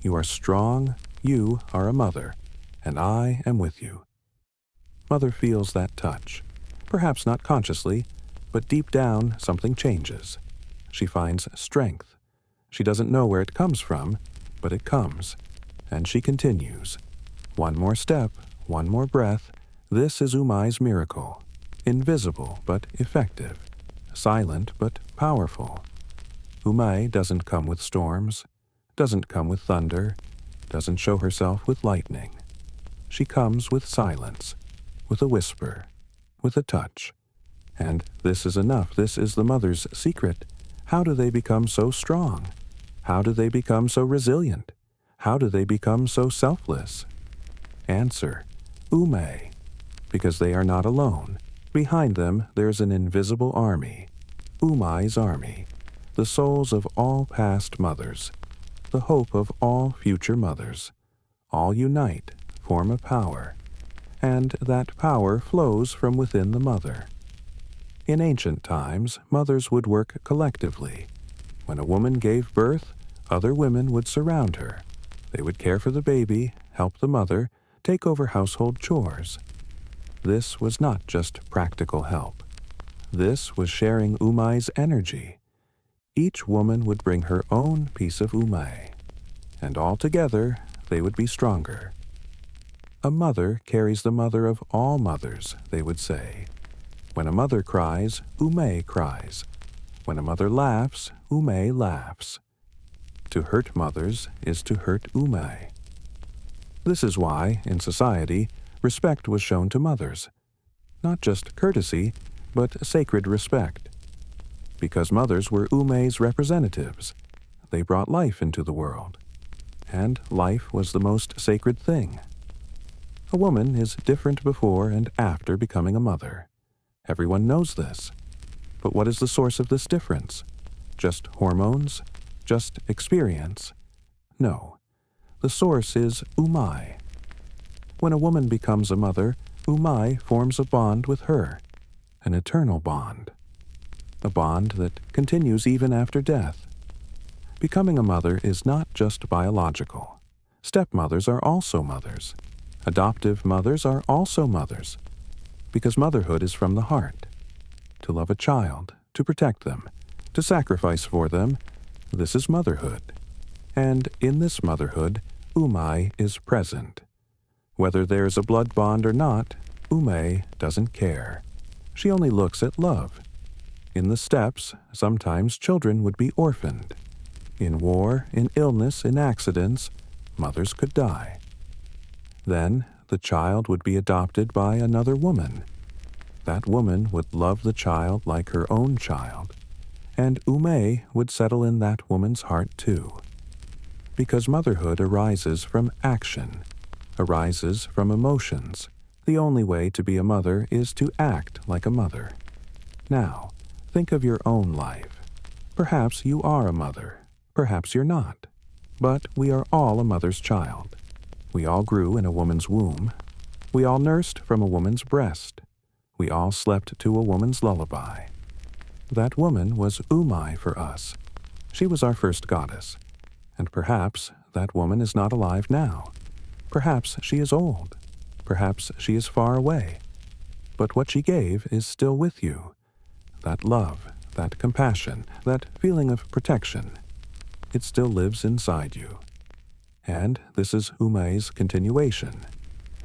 You are strong, you are a mother, and I am with you." Mother feels that touch. Perhaps not consciously, but deep down something changes. She finds strength. She doesn't know where it comes from, but it comes. And she continues. One more step, one more breath. This is Umay's miracle. Invisible but effective. Silent but powerful. Umay doesn't come with storms, doesn't come with thunder, doesn't show herself with lightning. She comes with silence, with a whisper, with a touch. And this is enough. This is the mother's secret. How do they become so strong? How do they become so resilient? How do they become so selfless? Answer, Umay, because they are not alone. Behind them there's an invisible army, Umay's army. the souls of all past mothers, the hope of all future mothers, all unite, form a power, and that power flows from within the mother. In ancient times, mothers would work collectively. When a woman gave birth, other women would surround her. They would care for the baby, help the mother, take over household chores. This was not just practical help. This was sharing Umay's energy. Each woman would bring her own piece of Umay, and all together they would be stronger. A mother carries the mother of all mothers, they would say. When a mother cries, Umay cries. When a mother laughs, Umay laughs. To hurt mothers is to hurt Umay. This is why, in society, respect was shown to mothers. Not just courtesy, but sacred respect. Because mothers were Umay's representatives, they brought life into the world. And life was the most sacred thing. A woman is different before and after becoming a mother. Everyone knows this. But what is the source of this difference? Just hormones? Just experience? No. The source is Umay. When a woman becomes a mother, Umay forms a bond with her, an eternal bond. A bond that continues even after death. Becoming a mother is not just biological. Stepmothers are also mothers. Adoptive mothers are also mothers. Because motherhood is from the heart. To love a child, to protect them, to sacrifice for them, this is motherhood. And in this motherhood, Umay is present. Whether there's a blood bond or not, Umay doesn't care. She only looks at love. In the steppes, sometimes children would be orphaned. In war, in illness, in accidents, mothers could die. Then the child would be adopted by another woman. That woman would love the child like her own child, and Umay would settle in that woman's heart too. Because motherhood arises from action, arises from emotions. The only way to be a mother is to act like a mother. Now, think of your own life. Perhaps you are a mother, perhaps you're not. But we are all a mother's child. We all grew in a woman's womb. We all nursed from a woman's breast. We all slept to a woman's lullaby. That woman was Umay for us. She was our first goddess. And perhaps that woman is not alive now. Perhaps she is old. Perhaps she is far away. But what she gave is still with you. That love, that compassion, that feeling of protection. It still lives inside you. And this is Umay's continuation.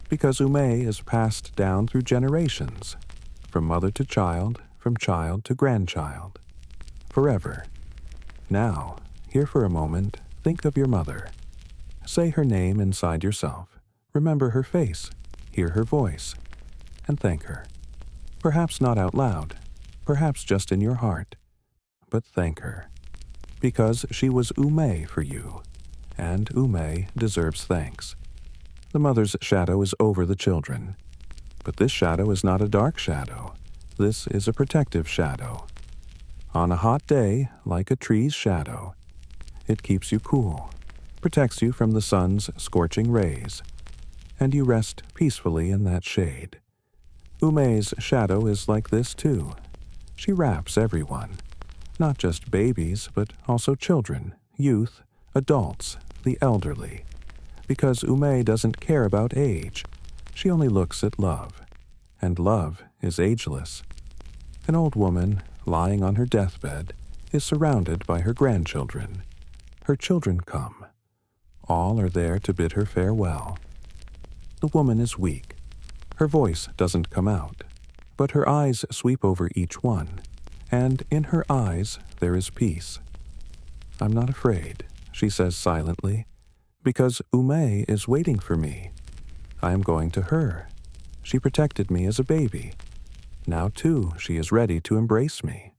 Because Umay is passed down through generations, from mother to child to grandchild, forever. Now, here for a moment, think of your mother. Say her name inside yourself. Remember her face, hear her voice, and thank her. Perhaps not out loud, perhaps just in your heart, but thank her. Because she was Umay for you, and Umay deserves thanks. The mother's shadow is over the children. But this shadow is not a dark shadow. This is a protective shadow. On a hot day, like a tree's shadow, it keeps you cool, protects you from the sun's scorching rays, and you rest peacefully in that shade. Umay's shadow is like this too. She wraps everyone, not just babies, but also children, youth, adults, the elderly. Because Umay doesn't care about age, she only looks at love, and love is ageless. An old woman, lying on her deathbed, is surrounded by her grandchildren. Her children come. All are there to bid her farewell. The woman is weak. Her voice doesn't come out, but her eyes sweep over each one, and in her eyes there is peace. I'm not afraid, she says silently, because Umay is waiting for me. I am going to her. She protected me as a baby. Now, too, she is ready to embrace me.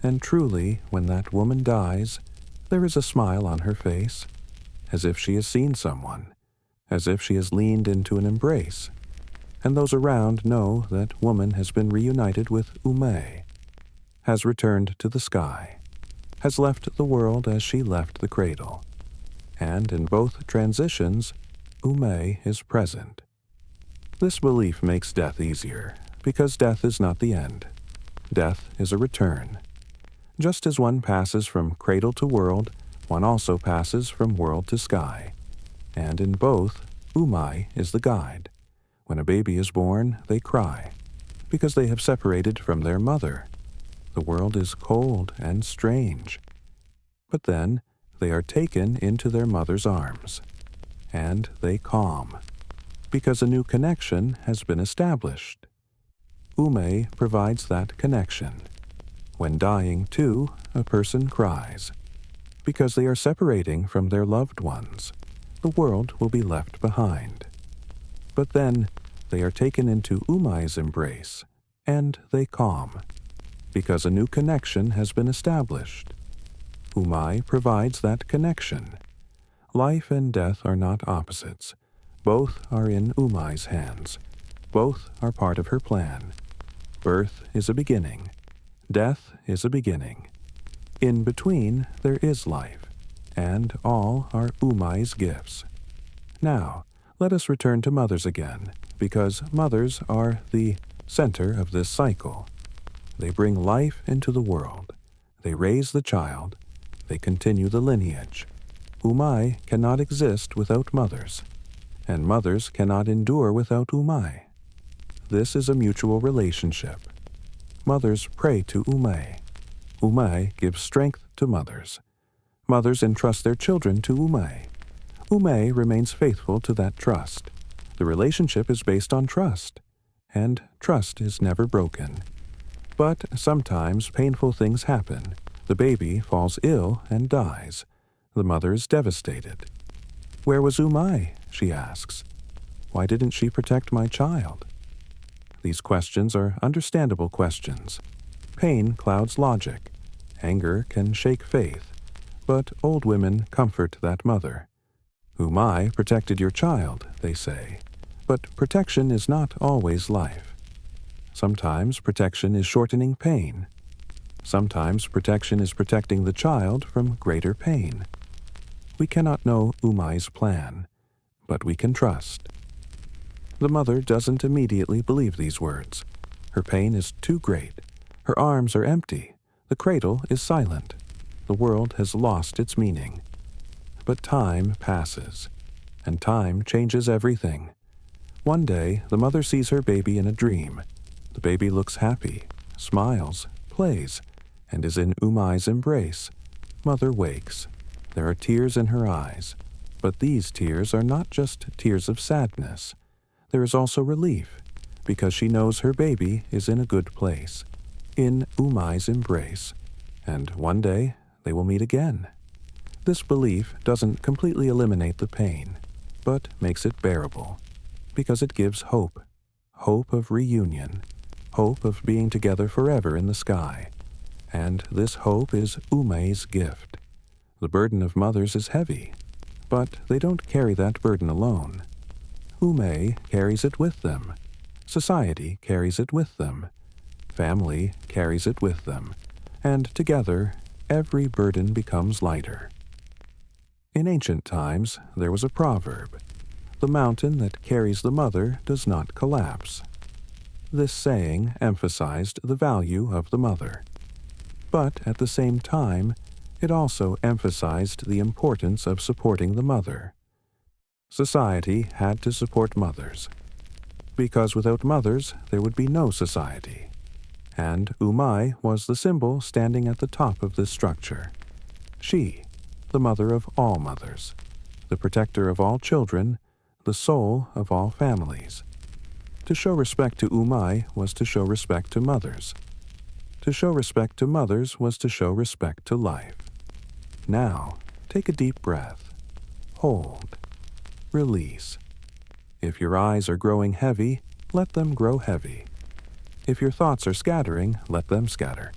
And truly, when that woman dies, there is a smile on her face, as if she has seen someone, as if she has leaned into an embrace, and those around know that woman has been reunited with Umay, has returned to the sky, has left the world as she left the cradle, and in both transitions, Umay is present. This belief makes death easier, because death is not the end. Death is a return. Just as one passes from cradle to world, one also passes from world to sky. And in both, Umay is the guide. When a baby is born, they cry, because they have separated from their mother. The world is cold and strange. But then, they are taken into their mother's arms, and they calm, because a new connection has been established. Umay provides that connection. When dying, too, a person cries, because they are separating from their loved ones. The world will be left behind. But then, they are taken into Umay's embrace, and they calm, because a new connection has been established. Umay provides that connection. Life and death are not opposites. Both are in Umay's hands. Both are part of her plan. Birth is a beginning. Death is a beginning. In between, there is life, and all are Umay's gifts. Now, let us return to mothers again, because mothers are the center of this cycle. They bring life into the world. They raise the child. They continue the lineage. Umay cannot exist without mothers, and mothers cannot endure without Umay. This is a mutual relationship. Mothers pray to Umay. Umay gives strength to mothers. Mothers entrust their children to Umay. Umay remains faithful to that trust. The relationship is based on trust, and trust is never broken. But sometimes painful things happen. The baby falls ill and dies. The mother is devastated. "Where was Umay?" she asks. "Why didn't she protect my child?" These questions are understandable questions. Pain clouds logic. Anger can shake faith. But old women comfort that mother. "Umay protected your child," they say. But protection is not always life. Sometimes protection is shortening pain. Sometimes protection is protecting the child from greater pain. We cannot know Umay's plan, but we can trust. The mother doesn't immediately believe these words. Her pain is too great. Her arms are empty. The cradle is silent. The world has lost its meaning. But time passes, and time changes everything. One day, the mother sees her baby in a dream. The baby looks happy, smiles, plays, and is in Umay's embrace. Mother wakes. There are tears in her eyes. But these tears are not just tears of sadness. There is also relief, because she knows her baby is in a good place, in Umay's embrace, and one day they will meet again. This belief doesn't completely eliminate the pain, but makes it bearable, because it gives hope, hope of reunion, hope of being together forever in the sky. And this hope is Umay's gift. The burden of mothers is heavy, but they don't carry that burden alone. Umay carries it with them. Society carries it with them. Family carries it with them. And together, every burden becomes lighter. In ancient times, there was a proverb: "The mountain that carries the mother does not collapse." This saying emphasized the value of the mother. But at the same time, it also emphasized the importance of supporting the mother. Society had to support mothers, because without mothers there would be no society. And Umay was the symbol standing at the top of this structure. She, the mother of all mothers, the protector of all children, the soul of all families. To show respect to Umay was to show respect to mothers. To show respect to mothers was to show respect to life. Now, take a deep breath. Hold. Release. If your eyes are growing heavy, let them grow heavy. If your thoughts are scattering, let them scatter.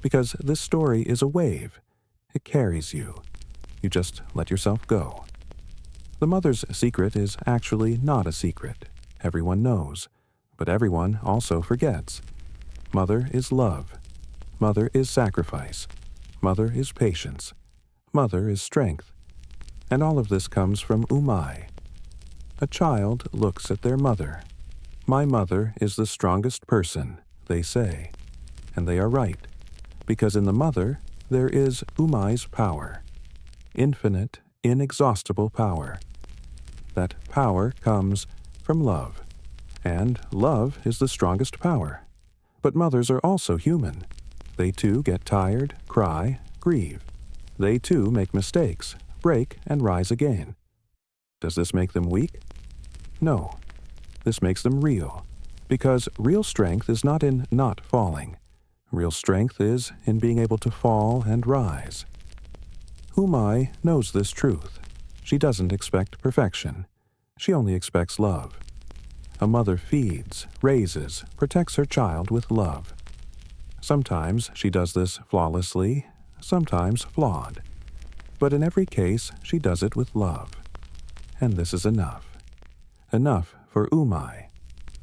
Because this story is a wave. It carries you. You just let yourself go. The mother's secret is actually not a secret. Everyone knows, but everyone also forgets. Mother is love. Mother is sacrifice. Mother is patience. Mother is strength. And all of this comes from Umay. A child looks at their mother. My mother is the strongest person, they say. And they are right, because in the mother there is Umay's power. Infinite, inexhaustible power. That power comes from love. And love is the strongest power. But mothers are also human. They too get tired, cry, grieve. They too make mistakes, break, and rise again. Does this make them weak? No. This makes them real, because real strength is not in not falling. Real strength is in being able to fall and rise. Umay knows this truth. She doesn't expect perfection. She only expects love. A mother feeds, raises, protects her child with love. Sometimes she does this flawlessly, sometimes flawed. But in every case, she does it with love. And this is enough. Enough for Umay.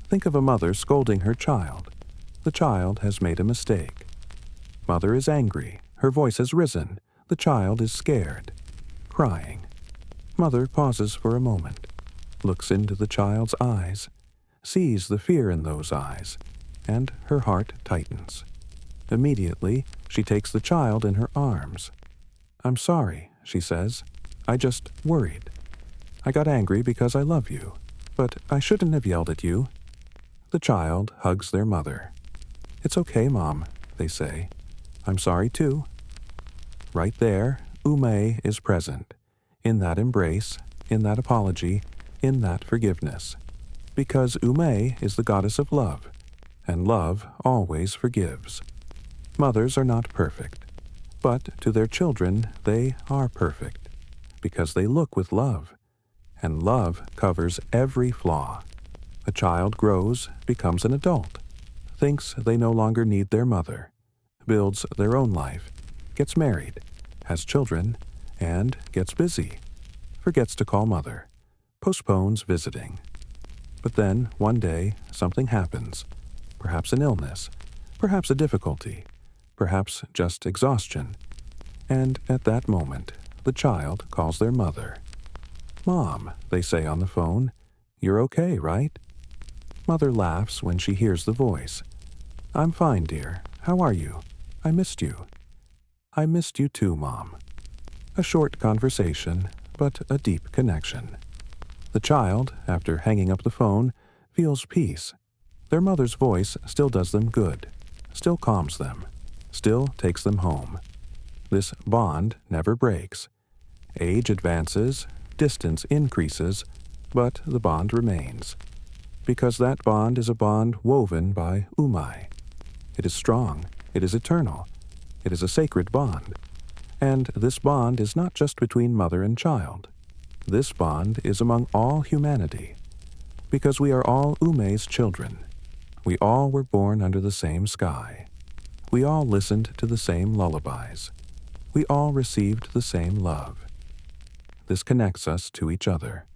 Think of a mother scolding her child. The child has made a mistake. Mother is angry. Her voice has risen. The child is scared, crying. Mother pauses for a moment, looks into the child's eyes, sees the fear in those eyes, and her heart tightens. Immediately, she takes the child in her arms. I'm sorry, she says. I just worried. I got angry because I love you, but I shouldn't have yelled at you. The child hugs their mother. It's okay, Mom, they say. I'm sorry too. Right there, Umay is present, in that embrace, in that apology, in that forgiveness. Because Umay is the goddess of love, and love always forgives. Mothers are not perfect, but to their children they are perfect, because they look with love, and love covers every flaw. A child grows, becomes an adult, thinks they no longer need their mother, builds their own life, gets married, has children, and gets busy, forgets to call mother, postpones visiting. But then, one day, something happens, perhaps an illness, perhaps a difficulty, perhaps just exhaustion, and at that moment, the child calls their mother. Mom, they say on the phone, you're okay, right? Mother laughs when she hears the voice. I'm fine, dear. How are you? I missed you. I missed you too, Mom. A short conversation, but a deep connection. The child, after hanging up the phone, feels peace. Their mother's voice still does them good, still calms them, still takes them home. This bond never breaks. Age advances, distance increases, but the bond remains. Because that bond is a bond woven by Umay. It is strong, it is eternal, it is a sacred bond. And this bond is not just between mother and child. This bond is among all humanity, because we are all Umay's children. We all were born under the same sky. We all listened to the same lullabies. We all received the same love. This connects us to each other.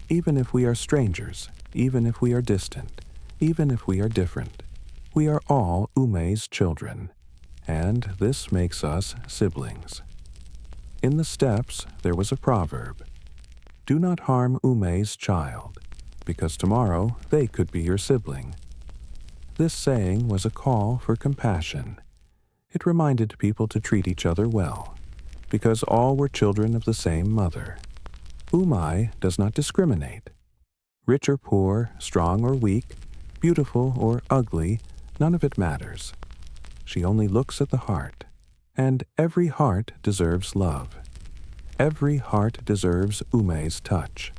Even if we are strangers, even if we are distant, even if we are different, we are all Umay's children, and this makes us siblings. In the steppes there was a proverb, do not harm Umay's child, because tomorrow they could be your sibling. This saying was a call for compassion. It reminded people to treat each other well, because all were children of the same mother. Umay does not discriminate. Rich or poor, strong or weak, beautiful or ugly, none of it matters. She only looks at the heart, and every heart deserves love. Every heart deserves Umay's touch.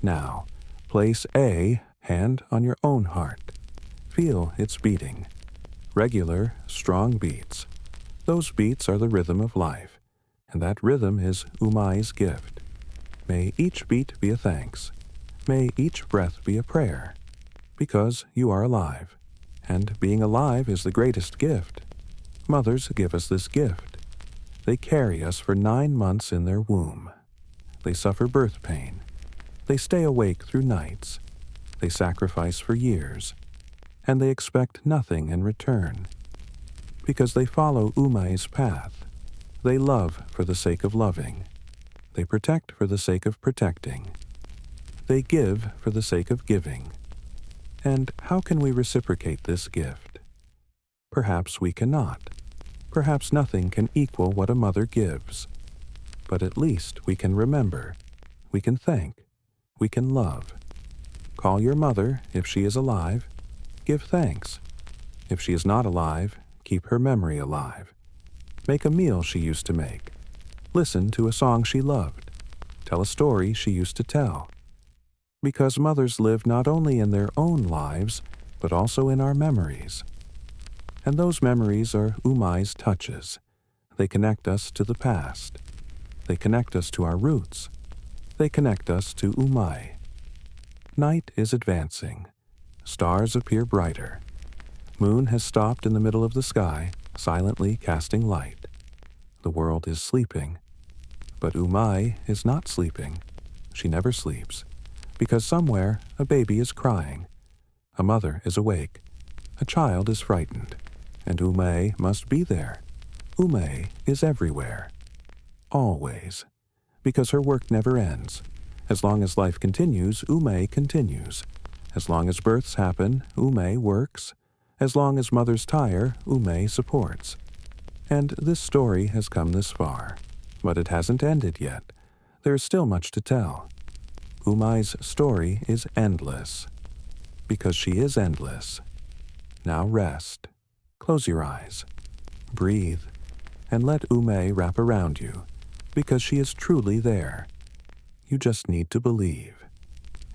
Now, place a hand on your own heart. Feel its beating. Regular, strong beats. Those beats are the rhythm of life, and that rhythm is Umay's gift. May each beat be a thanks. May each breath be a prayer, because you are alive, and being alive is the greatest gift. Mothers give us this gift. They carry us for 9 months in their womb. They suffer birth pain. They stay awake through nights. They sacrifice for years, and they expect nothing in return, because they follow Umay's path, They love for the sake of loving. They protect for the sake of protecting. They give for the sake of giving. And how can we reciprocate this gift? Perhaps we cannot. Perhaps nothing can equal what a mother gives. But at least we can remember. We can thank. We can love. Call your mother if she is alive. Give thanks. If she is not alive, keep her memory alive. Make a meal she used to make. Listen to a song she loved. Tell a story she used to tell. Because mothers live not only in their own lives, but also in our memories. And those memories are Umay's touches. They connect us to the past. They connect us to our roots. They connect us to Umay. Night is advancing. Stars appear brighter. Moon has stopped in the middle of the sky, silently casting light. The world is sleeping. But Umay is not sleeping. She never sleeps. Because somewhere a baby is crying. A mother is awake. A child is frightened. And Umay must be there. Umay is everywhere. Always. Because her work never ends. As long as life continues, Umay continues. As long as births happen, Umay works. As long as mothers tire, Umay supports. And this story has come this far. But it hasn't ended yet. There is still much to tell. Umay's story is endless. Because she is endless. Now rest. Close your eyes. Breathe. And let Umay wrap around you. Because she is truly there. You just need to believe.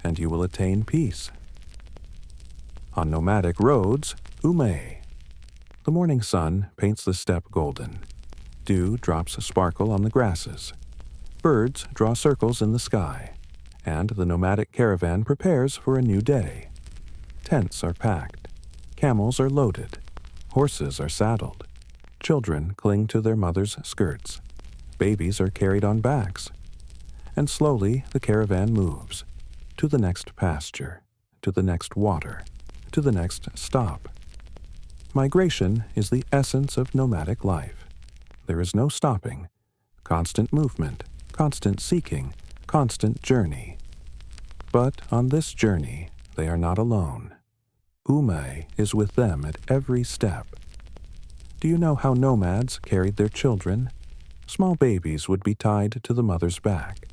And you will attain peace. On nomadic roads, Umay. The morning sun paints the steppe golden. Dew drops sparkle on the grasses. Birds draw circles in the sky. And the nomadic caravan prepares for a new day. Tents are packed. Camels are loaded. Horses are saddled. Children cling to their mother's skirts. Babies are carried on backs. And slowly the caravan moves. To the next pasture. To the next water. To the next stop. Migration is the essence of nomadic life. There is no stopping. Constant movement. Constant seeking. Constant journey. But on this journey, they are not alone. Umay is with them at every step. Do you know how nomads carried their children? Small babies would be tied to the mother's back.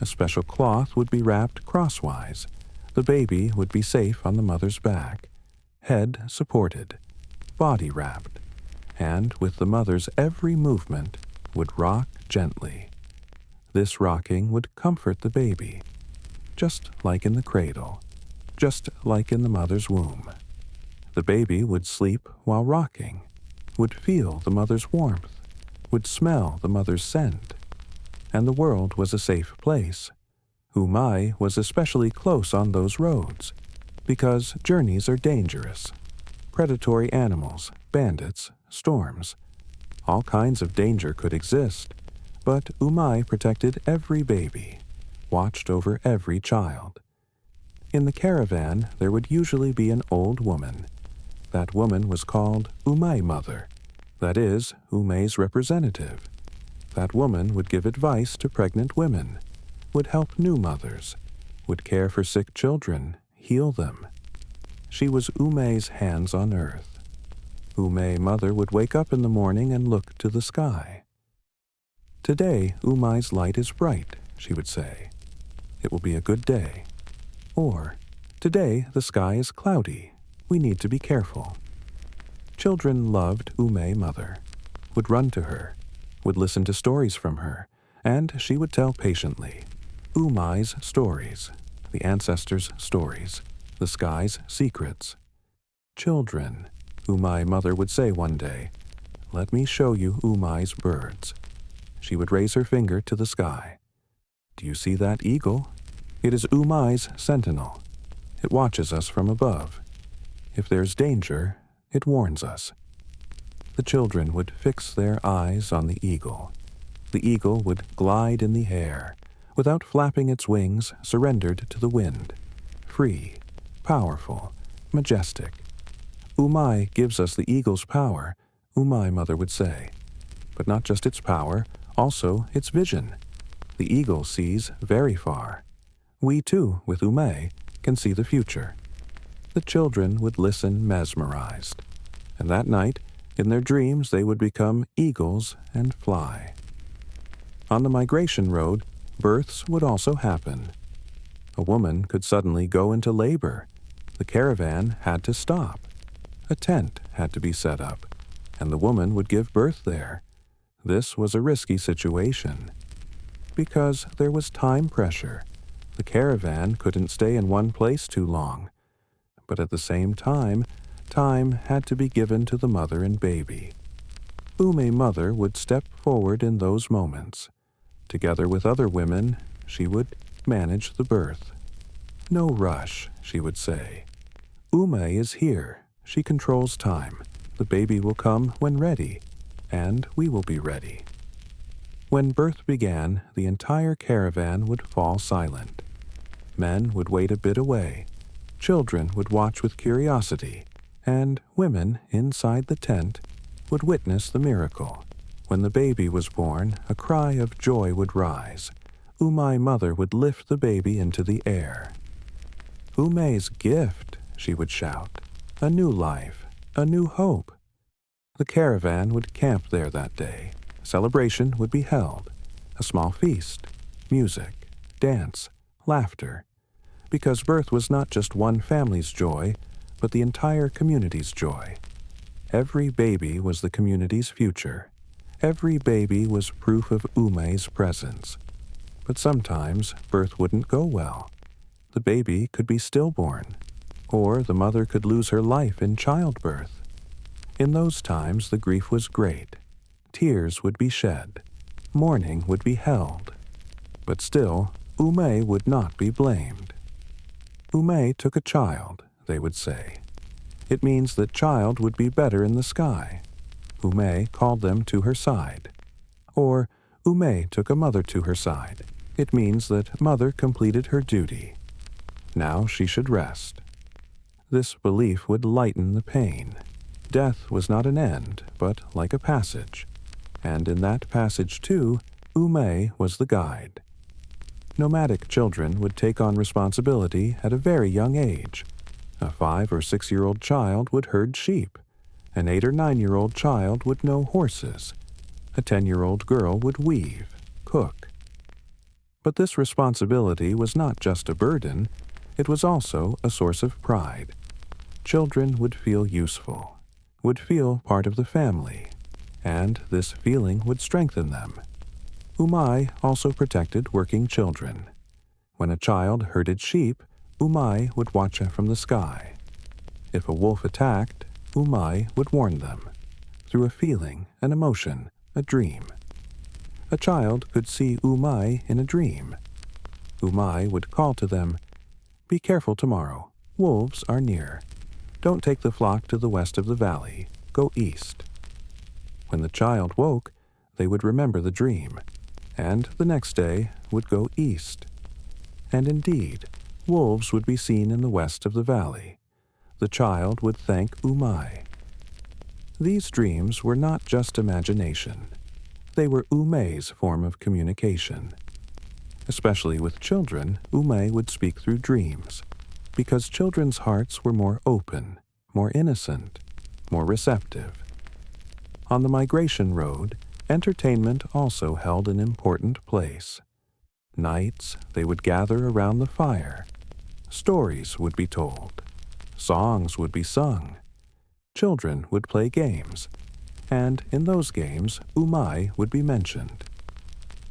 A special cloth would be wrapped crosswise. The baby would be safe on the mother's back, head supported, body wrapped, and with the mother's every movement would rock gently. This rocking would comfort the baby, just like in the cradle, just like in the mother's womb. The baby would sleep while rocking, would feel the mother's warmth, would smell the mother's scent. And the world was a safe place. Umay was especially close on those roads, because journeys are dangerous. Predatory animals, bandits, storms. All kinds of danger could exist, but Umay protected every baby, watched over every child. In the caravan, there would usually be an old woman. That woman was called Umay Mother, that is, Umay's representative. That woman would give advice to pregnant women, would help new mothers, would care for sick children, heal them. She was Umay's hands on earth. Umay Mother would wake up in the morning and look to the sky. Today, Umay's light is bright, she would say. It will be a good day. Or, today the sky is cloudy. We need to be careful. Children loved Umay Mother, would run to her, would listen to stories from her, and she would tell patiently. Umay's stories, the ancestors' stories, the sky's secrets. Children, Umay Mother would say one day, let me show you Umay's birds. She would raise her finger to the sky. Do you see that eagle? It is Umay's sentinel. It watches us from above. If there's danger, it warns us. The children would fix their eyes on the eagle. The eagle would glide in the air, without flapping its wings, surrendered to the wind. Free, powerful, majestic. Umay gives us the eagle's power, Umay Mother would say. but not just its power, also its vision. The eagle sees very far. We too, with Umay, can see the future. The children would listen mesmerized, and that night, in their dreams, they would become eagles and fly. On the migration road, births would also happen. A woman could suddenly go into labor. The caravan had to stop. A tent had to be set up, and the woman would give birth there. This was a risky situation. Because there was time pressure. The caravan couldn't stay in one place too long. But at the same time had to be given to the mother and baby. Umay mother would step forward in those moments. Together with other women, she would manage the birth. No rush, she would say. Umay is here. She controls time. The baby will come when ready, and we will be ready. When birth began, the entire caravan would fall silent. Men would wait a bit away. Children would watch with curiosity, and women inside the tent would witness the miracle. When the baby was born, a cry of joy would rise. Umay mother would lift the baby into the air. Umay's gift, she would shout. A new life, a new hope. The caravan would camp there that day. A celebration would be held. A small feast, music, dance, laughter. Because birth was not just one family's joy, but the entire community's joy. Every baby was the community's future. Every baby was proof of Umay's presence. But sometimes birth wouldn't go well. The baby could be stillborn, or the mother could lose her life in childbirth. In those times the grief was great. Tears would be shed. Mourning would be held. But still, Umay would not be blamed. Umay took a child, they would say. It means that child would be better in the sky. Umay called them to her side. Or Umay took a mother to her side. It means that mother completed her duty. Now she should rest. This belief would lighten the pain. Death was not an end, but like a passage. And in that passage, too, Umay was the guide. Nomadic children would take on responsibility at a very young age. A 5 or 6-year-old child would herd sheep. An 8 or 9-year-old child would know horses. A 10-year-old girl would weave, cook. But this responsibility was not just a burden, it was also a source of pride. Children would feel useful, would feel part of the family, and this feeling would strengthen them. Umay also protected working children. When a child herded sheep, Umay would watch from the sky. If a wolf attacked, Umay would warn them, through a feeling, an emotion, a dream. A child could see Umay in a dream. Umay would call to them, "Be careful tomorrow. Wolves are near. Don't take the flock to the west of the valley. Go east." When the child woke, they would remember the dream, and the next day would go east. And indeed, wolves would be seen in the west of the valley. The child would thank Umay. These dreams were not just imagination. They were Umay's form of communication. Especially with children, Umay would speak through dreams, because children's hearts were more open, more innocent, more receptive. On the migration road, entertainment also held an important place. Nights, they would gather around the fire. Stories would be told. Songs would be sung. Children would play games. And in those games, Umay would be mentioned.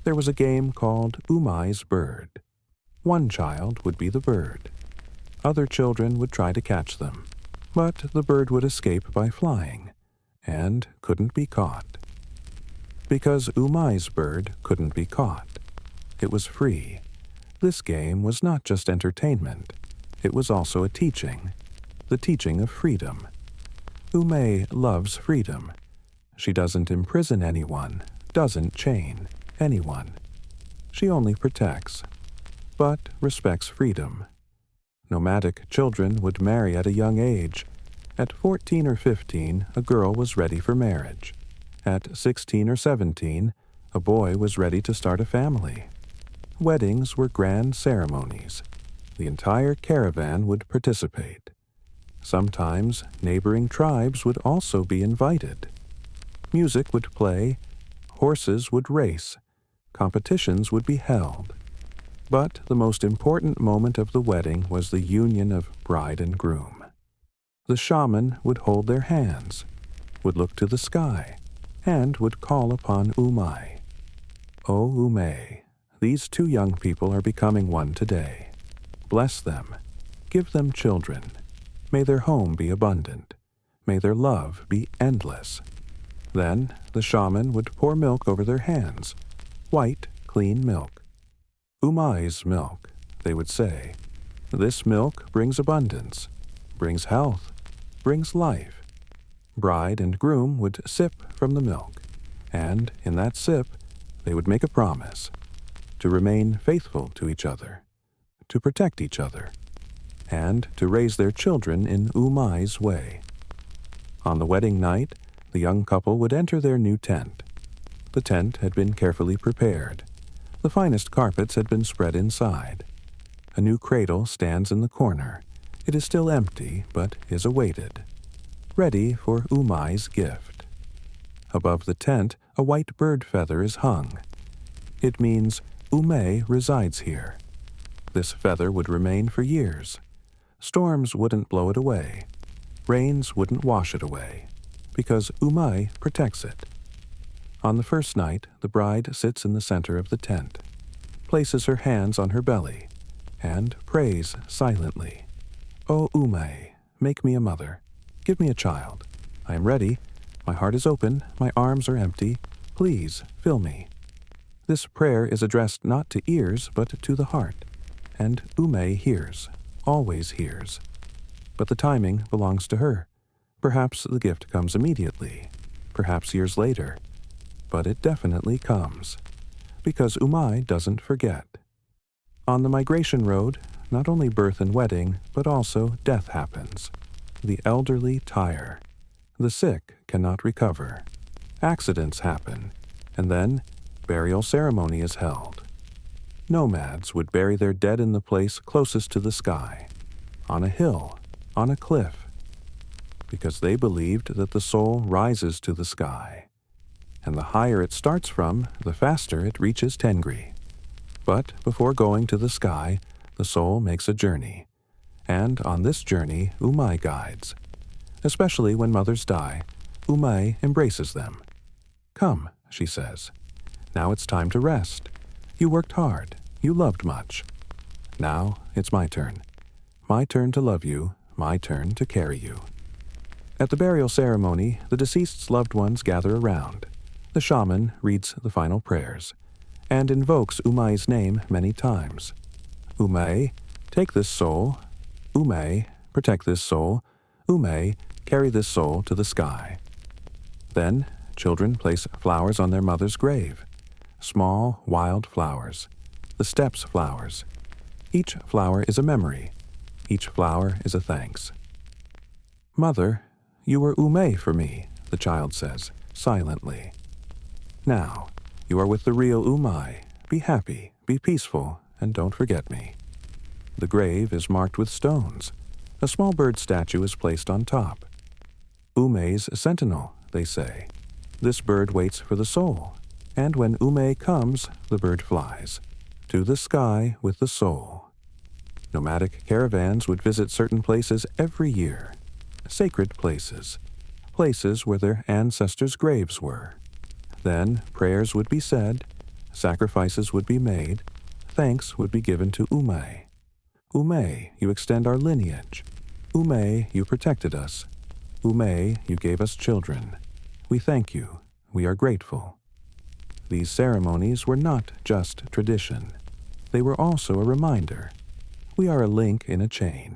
There was a game called Umay's Bird. One child would be the bird. Other children would try to catch them, but the bird would escape by flying, and couldn't be caught. Because Umay's bird couldn't be caught. It was free. This game was not just entertainment. It was also a teaching, the teaching of freedom. Umay loves freedom. She doesn't imprison anyone, doesn't chain anyone. She only protects, but respects freedom. Nomadic children would marry at a young age. At 14 or 15, a girl was ready for marriage. At 16 or 17, a boy was ready to start a family. Weddings were grand ceremonies. The entire caravan would participate. Sometimes neighboring tribes would also be invited. Music would play, horses would race, competitions would be held. But the most important moment of the wedding was the union of bride and groom. The shaman would hold their hands, would look to the sky, and would call upon Umay. "O Umay, these two young people are becoming one today. Bless them, give them children. May their home be abundant. May their love be endless." Then the shaman would pour milk over their hands, white, clean milk. "Umay's milk," they would say. "This milk brings abundance, brings health, brings life." Bride and groom would sip from the milk, and in that sip they would make a promise to remain faithful to each other, to protect each other, and to raise their children in Umay's way. On the wedding night, the young couple would enter their new tent. The tent had been carefully prepared. The finest carpets had been spread inside. A new cradle stands in the corner. It is still empty, but is awaited, ready for Umay's gift. Above the tent, a white bird feather is hung. It means Umay resides here. This feather would remain for years. Storms wouldn't blow it away. Rains wouldn't wash it away, because Umay protects it. On the first night, the bride sits in the center of the tent, places her hands on her belly, and prays silently. "O Umay, make me a mother. Give me a child. I am ready. My heart is open. My arms are empty. Please fill me." This prayer is addressed not to ears, but to the heart, and Umay hears, always hears. But the timing belongs to her. Perhaps the gift comes immediately, perhaps years later, but it definitely comes, because Umay doesn't forget. On the migration road, not only birth and wedding, but also death happens. The elderly tire. The sick cannot recover. Accidents happen, and then burial ceremony is held. Nomads would bury their dead in the place closest to the sky, on a hill, on a cliff, because they believed that the soul rises to the sky, and the higher it starts from, the faster it reaches Tengri. But before going to the sky, the soul makes a journey, and on this journey Umay guides. Especially when mothers die, Umay embraces them. "Come," she says. "Now it's time to rest. You worked hard. You loved much. Now it's my turn. My turn to love you, my turn to carry you." At the burial ceremony, the deceased's loved ones gather around. The shaman reads the final prayers and invokes Umay's name many times. "Umay, take this soul. Umay, protect this soul. Umay, carry this soul to the sky." Then children place flowers on their mother's grave. Small, wild flowers. The steppes flowers. Each flower is a memory. Each flower is a thanks. "Mother, you were Umay for me," the child says, silently. "Now, you are with the real Umay. Be happy, be peaceful, and don't forget me." The grave is marked with stones. A small bird statue is placed on top. "Umay's sentinel," they say. This bird waits for the soul, and when Umay comes, the bird flies to the sky with the soul. Nomadic caravans would visit certain places every year, sacred places, places where their ancestors' graves were. Then prayers would be said, sacrifices would be made, thanks would be given to Umay. "Umay, you extend our lineage. Umay, you protected us. Umay, you gave us children. We thank you. We are grateful." These ceremonies were not just tradition. They were also a reminder. We are a link in a chain.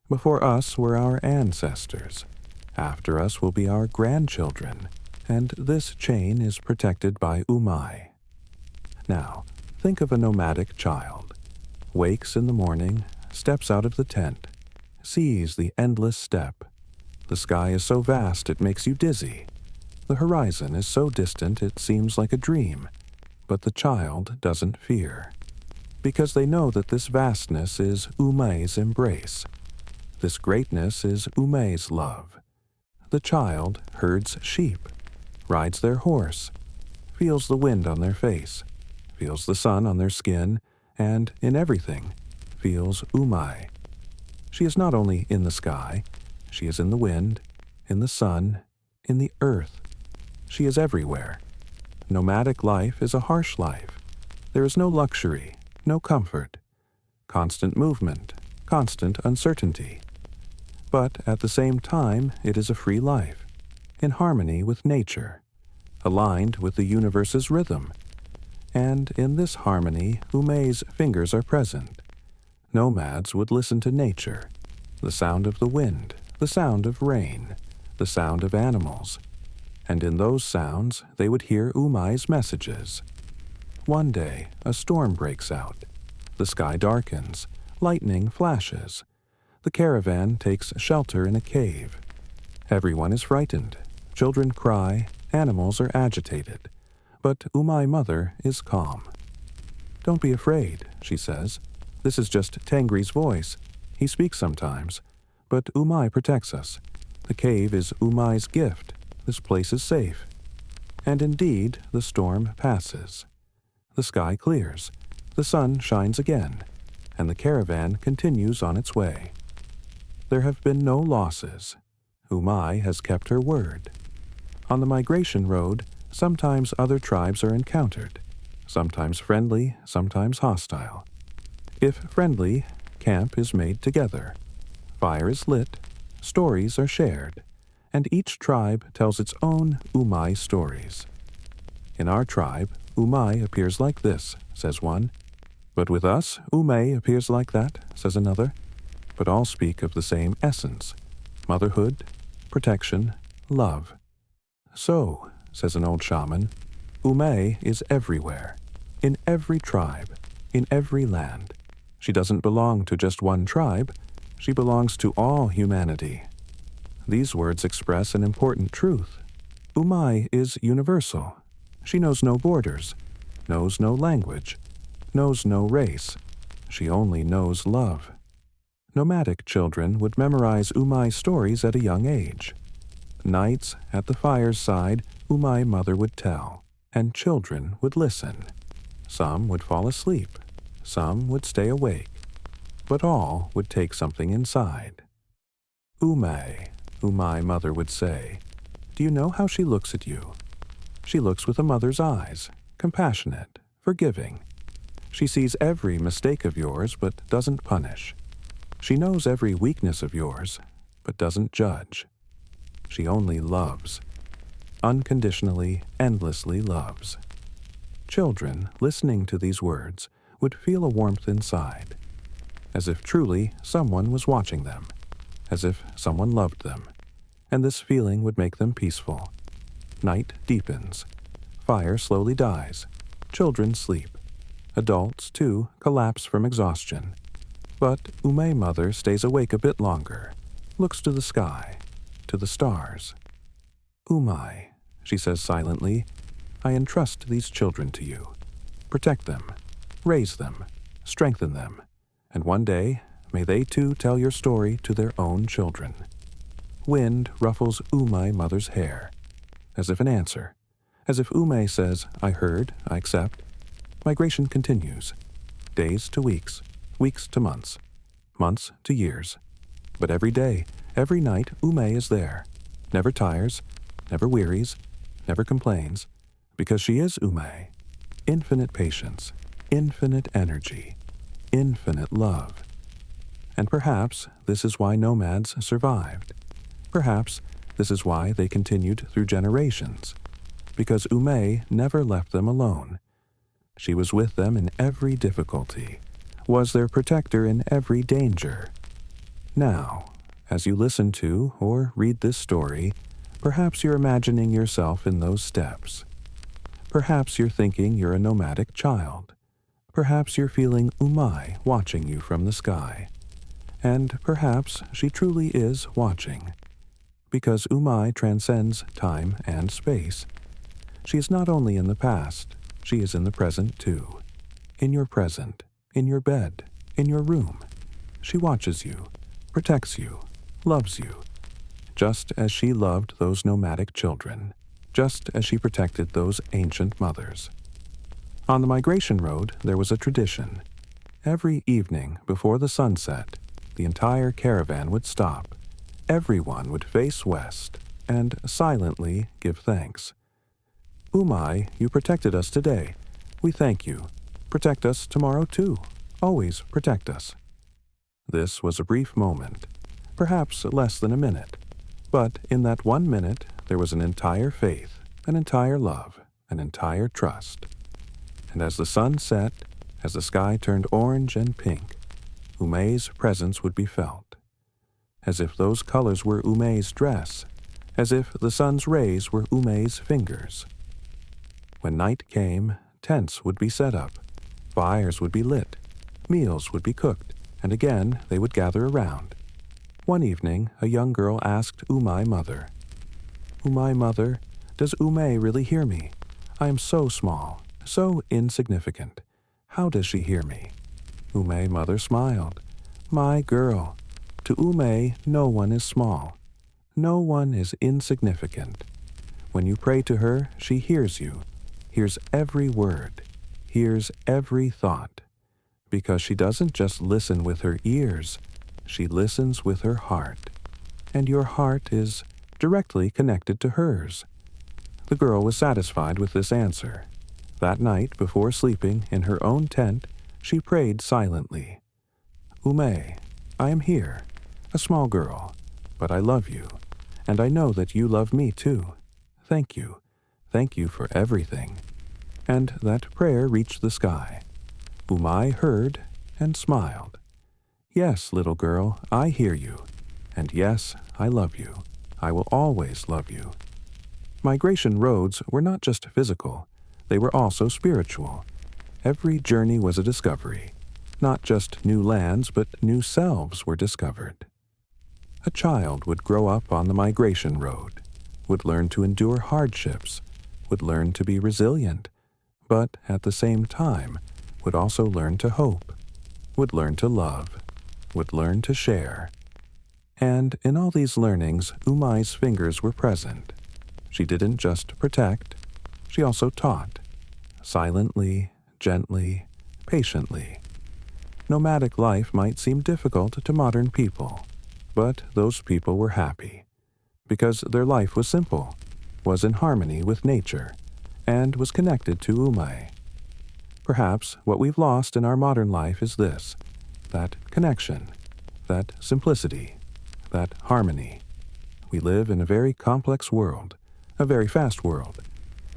Before us were our ancestors. After us will be our grandchildren, and this chain is protected by Umay. Now, think of a nomadic child. Wakes in the morning, steps out of the tent, sees the endless steppe. The sky is so vast it makes you dizzy. The horizon is so distant it seems like a dream, but the child doesn't fear, because they know that this vastness is Umay's embrace. This greatness is Umay's love. The child herds sheep, rides their horse, feels the wind on their face, feels the sun on their skin, and in everything feels Umay. She is not only in the sky, she is in the wind, in the sun, in the earth. She is everywhere. Nomadic life is a harsh life. There is no luxury, no comfort, constant movement, constant uncertainty. But at the same time, it is a free life, in harmony with nature, aligned with the universe's rhythm. And in this harmony, Umay's fingers are present. Nomads would listen to nature, the sound of the wind, the sound of rain, the sound of animals, and in those sounds they would hear Umay's messages. One day, a storm breaks out. The sky darkens, lightning flashes. The caravan takes shelter in a cave. Everyone is frightened. Children cry, animals are agitated. But Umay Mother is calm. "Don't be afraid," she says. "This is just Tengri's voice. He speaks sometimes. But Umay protects us. The cave is Umay's gift. This place is safe." And indeed, the storm passes. The sky clears. The sun shines again. And the caravan continues on its way. There have been no losses. Umay has kept her word. On the migration road, sometimes other tribes are encountered, sometimes friendly, sometimes hostile. If friendly, camp is made together. Fire is lit, stories are shared, and each tribe tells its own Umay stories. "In our tribe, Umay appears like this," says one. "But with us, Umay appears like that," says another. But all speak of the same essence: motherhood, protection, love. "So," says an old shaman, "Umay is everywhere, in every tribe, in every land. She doesn't belong to just one tribe, she belongs to all humanity." These words express an important truth. Umay is universal. She knows no borders, knows no language, knows no race. She only knows love. Nomadic children would memorize Umay stories at a young age. Nights, at the fire's side, Umay Mother would tell, and children would listen. Some would fall asleep, some would stay awake, but all would take something inside. "Umay," Umay Mother would say, "do you know how she looks at you? She looks with a mother's eyes, compassionate, forgiving. She sees every mistake of yours but doesn't punish. She knows every weakness of yours, but doesn't judge. She only loves. Unconditionally, endlessly loves." Children, listening to these words, would feel a warmth inside, as if truly someone was watching them, as if someone loved them, and this feeling would make them peaceful. Night deepens. Fire slowly dies. Children sleep. Adults, too, collapse from exhaustion. But Umay Mother stays awake a bit longer, looks to the sky, to the stars. "Umay," she says silently, "I entrust these children to you. Protect them, raise them, strengthen them, and one day may they too tell your story to their own children." Wind ruffles Umay Mother's hair, as if an answer, as if Umay says, "I heard, I accept." Migration continues, days to weeks, weeks to months, months to years. But every day, every night, Umay is there, never tires, never wearies, never complains, because she is Umay. Infinite patience, infinite energy, infinite love. And perhaps this is why nomads survived. Perhaps this is why they continued through generations, because Umay never left them alone. She was with them in every difficulty, was their protector in every danger. Now, as you listen to or read this story, perhaps you're imagining yourself in those steps. Perhaps you're thinking you're a nomadic child. Perhaps you're feeling Umay watching you from the sky. And perhaps she truly is watching. because Umay transcends time and space. She is not only in the past, she is in the present too. In your present, in your bed, in your room. She watches you, protects you, loves you, just as she loved those nomadic children, just as she protected those ancient mothers. On the migration road, there was a tradition. Every evening before the sunset, the entire caravan would stop. Everyone would face west and silently give thanks. Umay, you protected us today. We thank you. Protect us tomorrow too. Always protect us. This was a brief moment, perhaps less than a minute. But in that 1 minute, there was an entire faith, an entire love, an entire trust. And as the sun set, as the sky turned orange and pink, Umay's presence would be felt. As if those colors were Umay's dress, as if the sun's rays were Umay's fingers. When night came, tents would be set up, fires would be lit, meals would be cooked, and again they would gather around. One evening, a young girl asked Umay mother, "Umay mother, does Umay really hear me? I am so small, so insignificant. How does she hear me?" Umay mother smiled. "My girl, to Umay no one is small. No one is insignificant. When you pray to her, she hears you, hears every word, hears every thought. Because she doesn't just listen with her ears, she listens with her heart. And your heart is directly connected to hers." The girl was satisfied with this answer. That night, before sleeping in her own tent, she prayed silently. "Umay, I am here, a small girl, but I love you, and I know that you love me too. Thank you. Thank you for everything." And that prayer reached the sky. Umay heard and smiled. "Yes, little girl, I hear you. And yes, I love you. I will always love you." Migration roads were not just physical, they were also spiritual. Every journey was a discovery. Not just new lands, but new selves were discovered. A child would grow up on the migration road, would learn to endure hardships, would learn to be resilient, but at the same time would also learn to hope, would learn to love, would learn to share. And in all these learnings, Umay's fingers were present. She didn't just protect, she also taught, silently, gently, patiently. Nomadic life might seem difficult to modern people, but those people were happy, because their life was simple, was in harmony with nature, and was connected to Umay. Perhaps what we've lost in our modern life is this, that connection, that simplicity, that harmony. We live in a very complex world, a very fast world,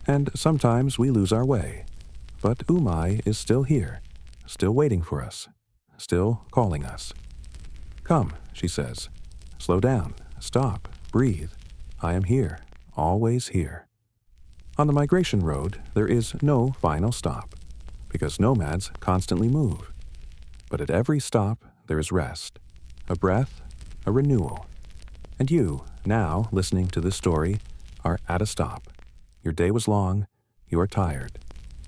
and sometimes we lose our way. But Umay is still here, still waiting for us, still calling us. "Come," she says. "Slow down, stop, breathe. I am here, always here." On the migration road, there is no final stop, because nomads constantly move. But at every stop, there is rest, a breath, a renewal. And you, now listening to this story, are at a stop. Your day was long, you are tired.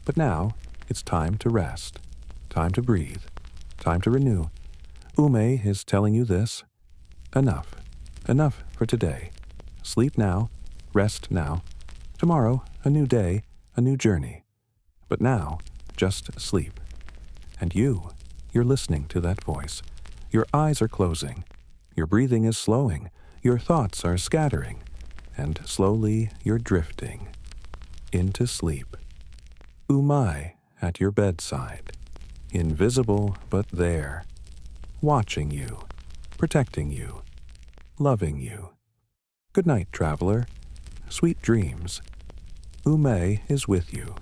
But now, it's time to rest, time to breathe, time to renew. Umay is telling you this. Enough. Enough for today. Sleep now, rest now. Tomorrow, a new day, a new journey. But now, just sleep. And you're listening to that voice. Your eyes are closing. Your breathing is slowing. Your thoughts are scattering. And slowly you're drifting into sleep. Umay at your bedside, invisible but there, watching you, protecting you, loving you. Good night, traveler. Sweet dreams. Umay is with you.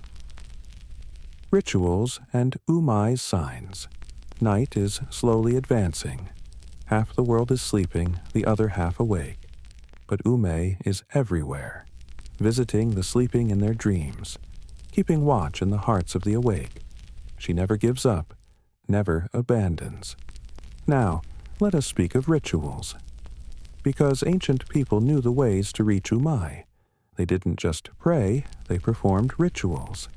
Rituals and Umay's signs. Night is slowly advancing. Half the world is sleeping, the other half awake. But Umay is everywhere, visiting the sleeping in their dreams, keeping watch in the hearts of the awake. She never gives up, never abandons. Now, let us speak of rituals. because ancient people knew the ways to reach Umay. They didn't just pray, they performed rituals.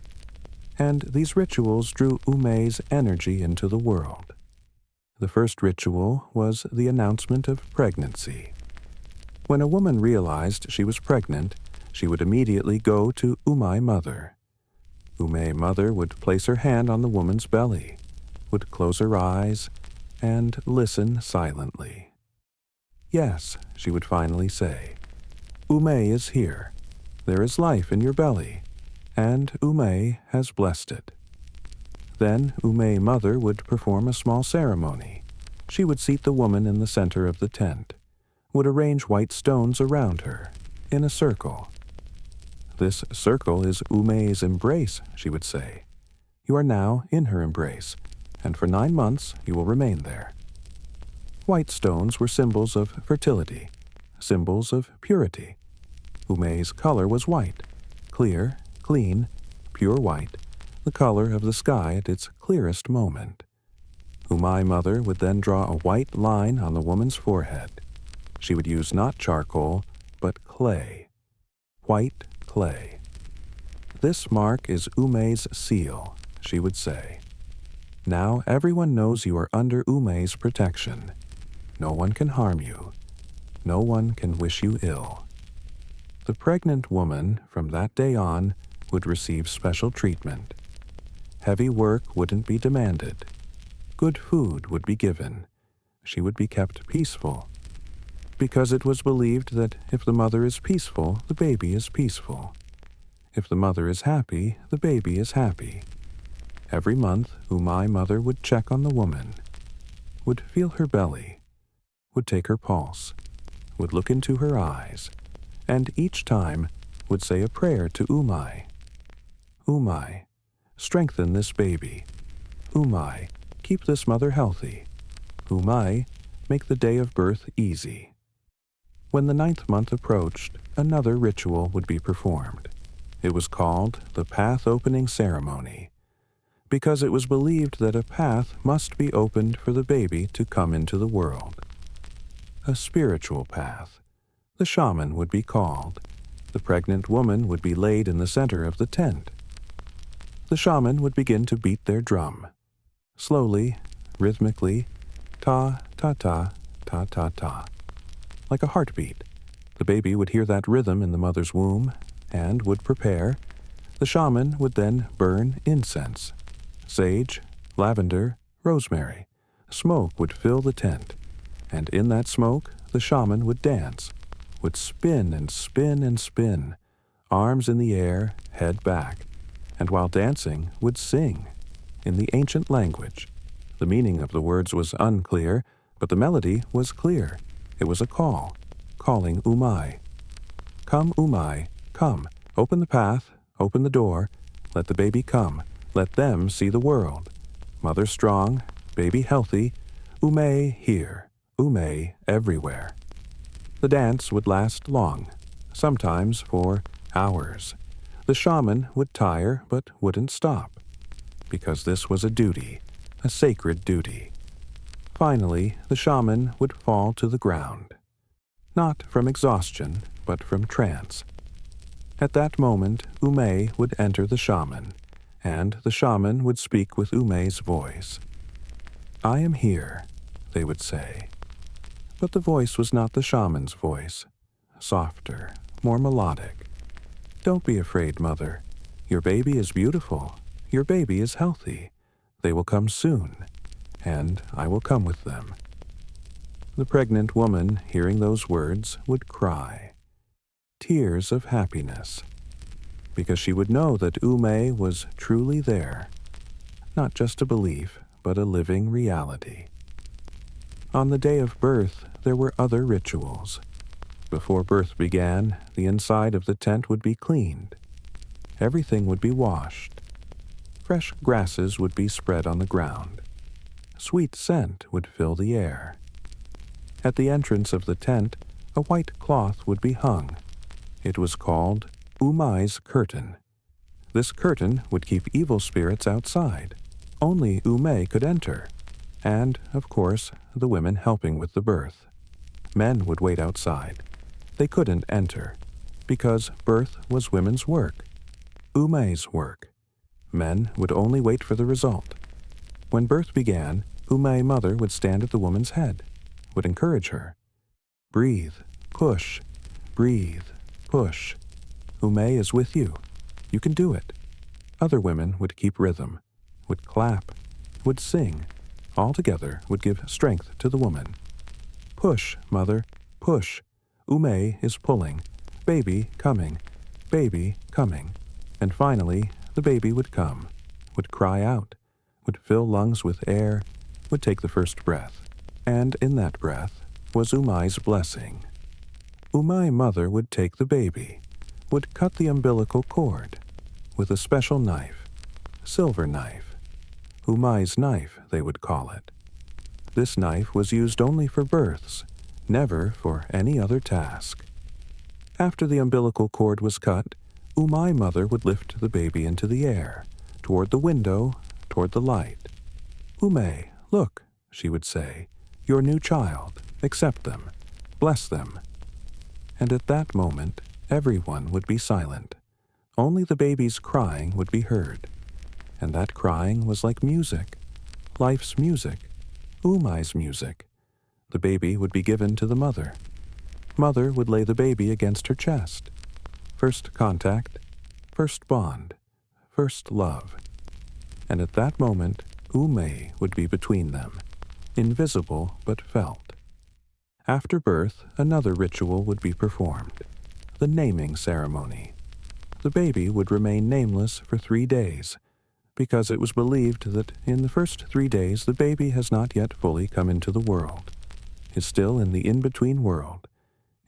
And these rituals drew Umay's energy into the world. The first ritual was the announcement of pregnancy. When a woman realized she was pregnant, she would immediately go to Umay Mother. Umay Mother would place her hand on the woman's belly, would close her eyes, and listen silently. Yes, she would finally say, Umay is here. There is life in your belly, and Umay has blessed it. Then Umay Mother would perform a small ceremony. She would seat the woman in the center of the tent, would arrange white stones around her, in a circle. This circle is Umay's embrace, she would say. You are now in her embrace, and for 9 months you will remain there. White stones were symbols of fertility, symbols of purity. Umay's color was white, clear, clean, pure white, the color of the sky at its clearest moment. Umay Mother would then draw a white line on the woman's forehead. She would use not charcoal, but clay. White clay. This mark is Umay's seal, she would say. Now everyone knows you are under Umay's protection. No one can harm you. No one can wish you ill. The pregnant woman, from that day on, would receive special treatment. Heavy work wouldn't be demanded. Good food would be given. She would be kept peaceful, because it was believed that if the mother is peaceful, the baby is peaceful. If the mother is happy, the baby is happy. Every month, Umay Mother would check on the woman, would feel her belly, would take her pulse, would look into her eyes, and each time would say a prayer to Umay. Umay, strengthen this baby. Umay, keep this mother healthy. Umay, make the day of birth easy. When the 9th month approached, another ritual would be performed. It was called the path opening ceremony, because it was believed that a path must be opened for the baby to come into the world. A spiritual path. The shaman would be called. The pregnant woman would be laid in the center of the tent. The shaman would begin to beat their drum. Slowly, rhythmically, ta-ta-ta, ta-ta-ta. Like a heartbeat. The baby would hear that rhythm in the mother's womb and would prepare. The shaman would then burn incense. Sage, lavender, rosemary. Smoke would fill the tent, and in that smoke the shaman would dance, would spin and spin and spin, arms in the air, head back, and while dancing would sing, in the ancient language. The meaning of the words was unclear, but the melody was clear. It was a call, calling Umay. Come, Umay, come, open the path, open the door, let the baby come, let them see the world. Mother strong, baby healthy, Umay here, Umay everywhere. The dance would last long, sometimes for hours. The shaman would tire but wouldn't stop, because this was a duty, a sacred duty. Finally, the shaman would fall to the ground, not from exhaustion, but from trance. At that moment, Umay would enter the shaman, and the shaman would speak with Umay's voice. I am here, they would say. But the voice was not the shaman's voice, softer, more melodic. Don't be afraid, mother. Your baby is beautiful. Your baby is healthy. They will come soon, and I will come with them. The pregnant woman, hearing those words, would cry. Tears of happiness, because she would know that Umay was truly there, not just a belief, but a living reality. On the day of birth, there were other rituals. Before birth began, the inside of the tent would be cleaned. Everything would be washed. Fresh grasses would be spread on the ground. Sweet scent would fill the air. At the entrance of the tent, a white cloth would be hung. It was called Umay's curtain. This curtain would keep evil spirits outside. Only Umay could enter, and, of course, the women helping with the birth. Men would wait outside. They couldn't enter, because birth was women's work, Umay's work. Men would only wait for the result. When birth began, Umay mother would stand at the woman's head, would encourage her. Breathe, push, breathe, push. Umay is with you. You can do it. Other women would keep rhythm, would clap, would sing. All together would give strength to the woman. Push, mother, push. Umay is pulling. Baby coming. Baby coming. And finally, the baby would come, would cry out, would fill lungs with air, would take the first breath. And in that breath was Umay's blessing. Umay mother would take the baby, would cut the umbilical cord with a special knife, silver knife. Umay's knife, they would call it. This knife was used only for births, never for any other task. After the umbilical cord was cut, Umay mother would lift the baby into the air, toward the window, toward the light. Umay, look, she would say, your new child, accept them, bless them. And at that moment, everyone would be silent. Only the baby's crying would be heard. And that crying was like music, life's music, Umay's music. The baby would be given to the mother. Mother would lay the baby against her chest. First contact, first bond, first love. And at that moment, Umay would be between them, invisible but felt. After birth, another ritual would be performed, the naming ceremony. The baby would remain nameless for 3 days, because it was believed that in the first 3 days the baby has not yet fully come into the world, is still in the in-between world,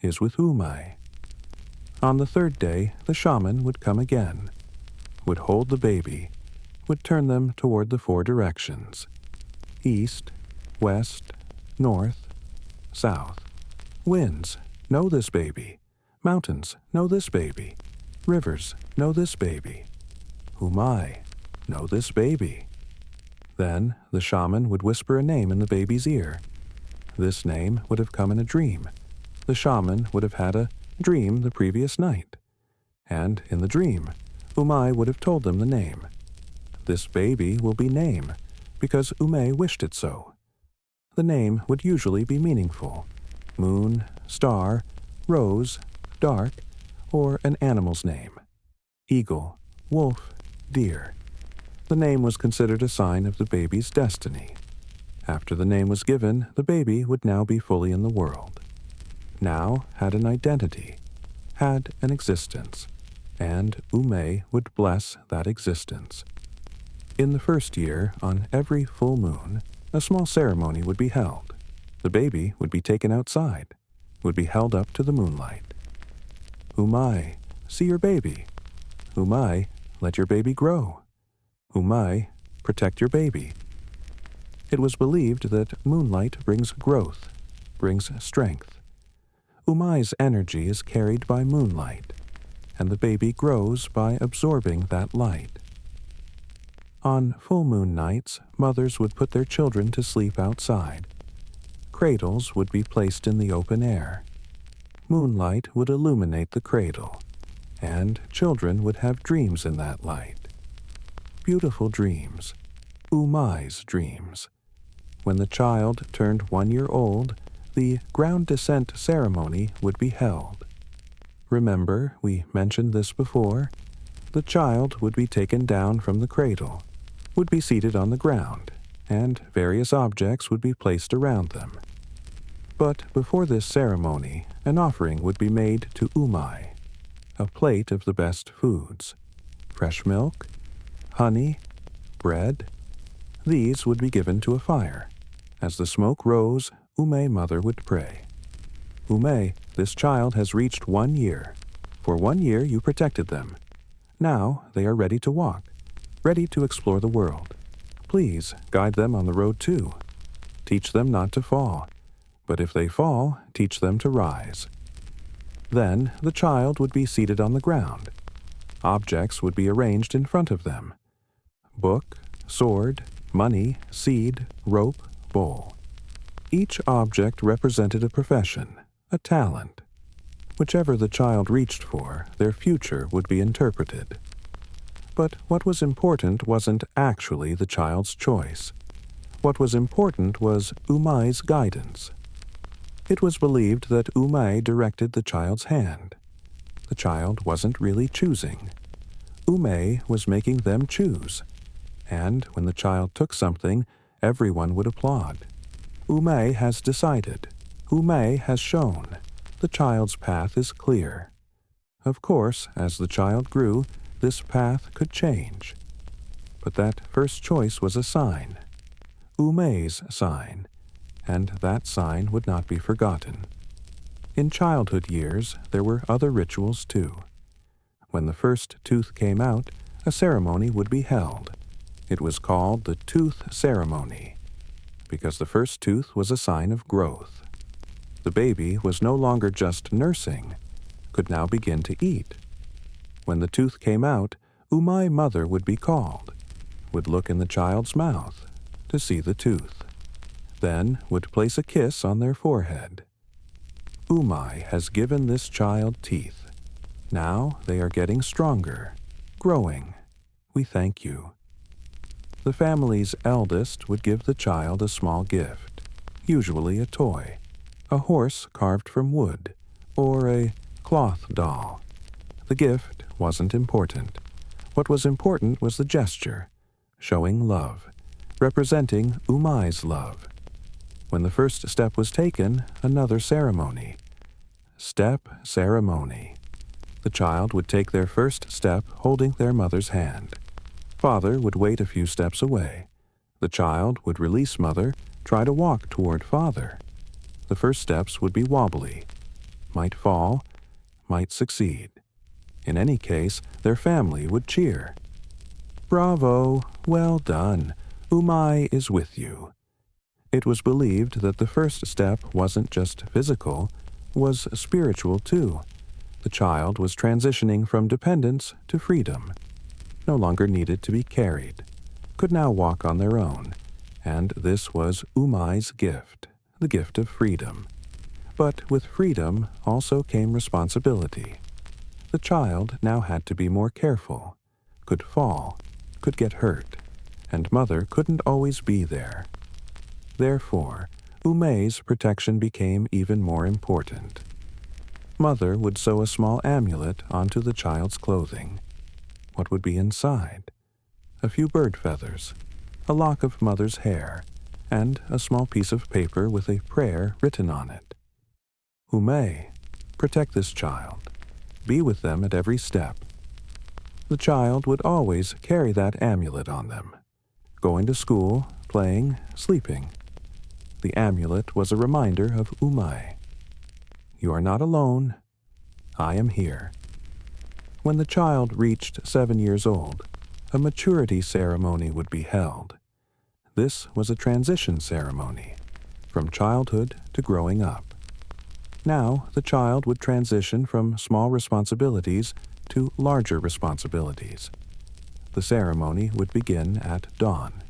is with Umay. On the 3rd day, the shaman would come again, would hold the baby, would turn them toward the 4 directions, east, west, north, south. Winds, know this baby. Mountains, know this baby. Rivers, know this baby. Umay, know this baby. Then the shaman would whisper a name in the baby's ear. This name would have come in a dream. The shaman would have had a dream the previous night. And in the dream, Umay would have told them the name. This baby will be name, because Umay wished it so. The name would usually be meaningful. Moon, star, rose, dark, or an animal's name. Eagle, wolf, deer. The name was considered a sign of the baby's destiny. After the name was given, the baby would now be fully in the world. Now had an identity, had an existence, and Umay would bless that existence. In the first year, on every full moon, a small ceremony would be held. The baby would be taken outside, would be held up to the moonlight. Umay, see your baby. Umay, let your baby grow. Umay, protect your baby. It was believed that moonlight brings growth, brings strength. Umay's energy is carried by moonlight, and the baby grows by absorbing that light. On full moon nights, mothers would put their children to sleep outside. Cradles would be placed in the open air. Moonlight would illuminate the cradle, and children would have dreams in that light. Beautiful dreams, Umay's dreams. When the child turned 1 year old, the ground descent ceremony would be held. Remember, we mentioned this before. The child would be taken down from the cradle, would be seated on the ground, and various objects would be placed around them. But before this ceremony, an offering would be made to Umay, a plate of the best foods, fresh milk, honey, bread. These would be given to a fire. As the smoke rose, Umay mother would pray. Umay, this child has reached 1 year. For 1 year you protected them. Now they are ready to walk, ready to explore the world. Please guide them on the road too. Teach them not to fall, but if they fall, teach them to rise. Then the child would be seated on the ground. Objects would be arranged in front of them. Book, sword, money, seed, rope, bowl. Each object represented a profession. a talent. Whichever the child reached for, their future would be interpreted. But what was important wasn't actually the child's choice. What was important was Umay's guidance. It was believed that Umay directed the child's hand. The child wasn't really choosing. Umay was making them choose. And when the child took something, everyone would applaud. Umay has decided. Umay has shown. The child's path is clear. Of course, as the child grew, this path could change. But that first choice was a sign. Umay's sign. And that sign would not be forgotten. In childhood years, there were other rituals too. When the first tooth came out, a ceremony would be held. It was called the tooth ceremony, because the first tooth was a sign of growth. The baby was no longer just nursing, could now begin to eat. When the tooth came out, Umay mother would be called, would look in the child's mouth to see the tooth, then would place a kiss on their forehead. Umay has given this child teeth. Now they are getting stronger, growing. We thank you. The family's eldest would give the child a small gift, usually a toy, a horse carved from wood, or a cloth doll. The gift wasn't important. What was important was the gesture, showing love, representing Umay's love. When the first step was taken, another ceremony. Step ceremony. The child would take their first step holding their mother's hand. Father would wait a few steps away. The child would release mother, try to walk toward father. The first steps would be wobbly, might fall, might succeed. In any case, their family would cheer. Bravo, well done, Umay is with you. It was believed that the first step wasn't just physical, was spiritual too. The child was transitioning from dependence to freedom. No longer needed to be carried, could now walk on their own, and this was Umay's gift, the gift of freedom. But with freedom also came responsibility. The child now had to be more careful, could fall, could get hurt, and mother couldn't always be there. Therefore, Umay's protection became even more important. Mother would sew a small amulet onto the child's clothing. What would be inside? A few bird feathers, a lock of mother's hair, and a small piece of paper with a prayer written on it. Umay, protect this child. Be with them at every step. The child would always carry that amulet on them, going to school, playing, sleeping. The amulet was a reminder of Umay. You are not alone. I am here. When the child reached 7 years old, a maturity ceremony would be held. This was a transition ceremony, from childhood to growing up. Now the child would transition from small responsibilities to larger responsibilities. The ceremony would begin at dawn.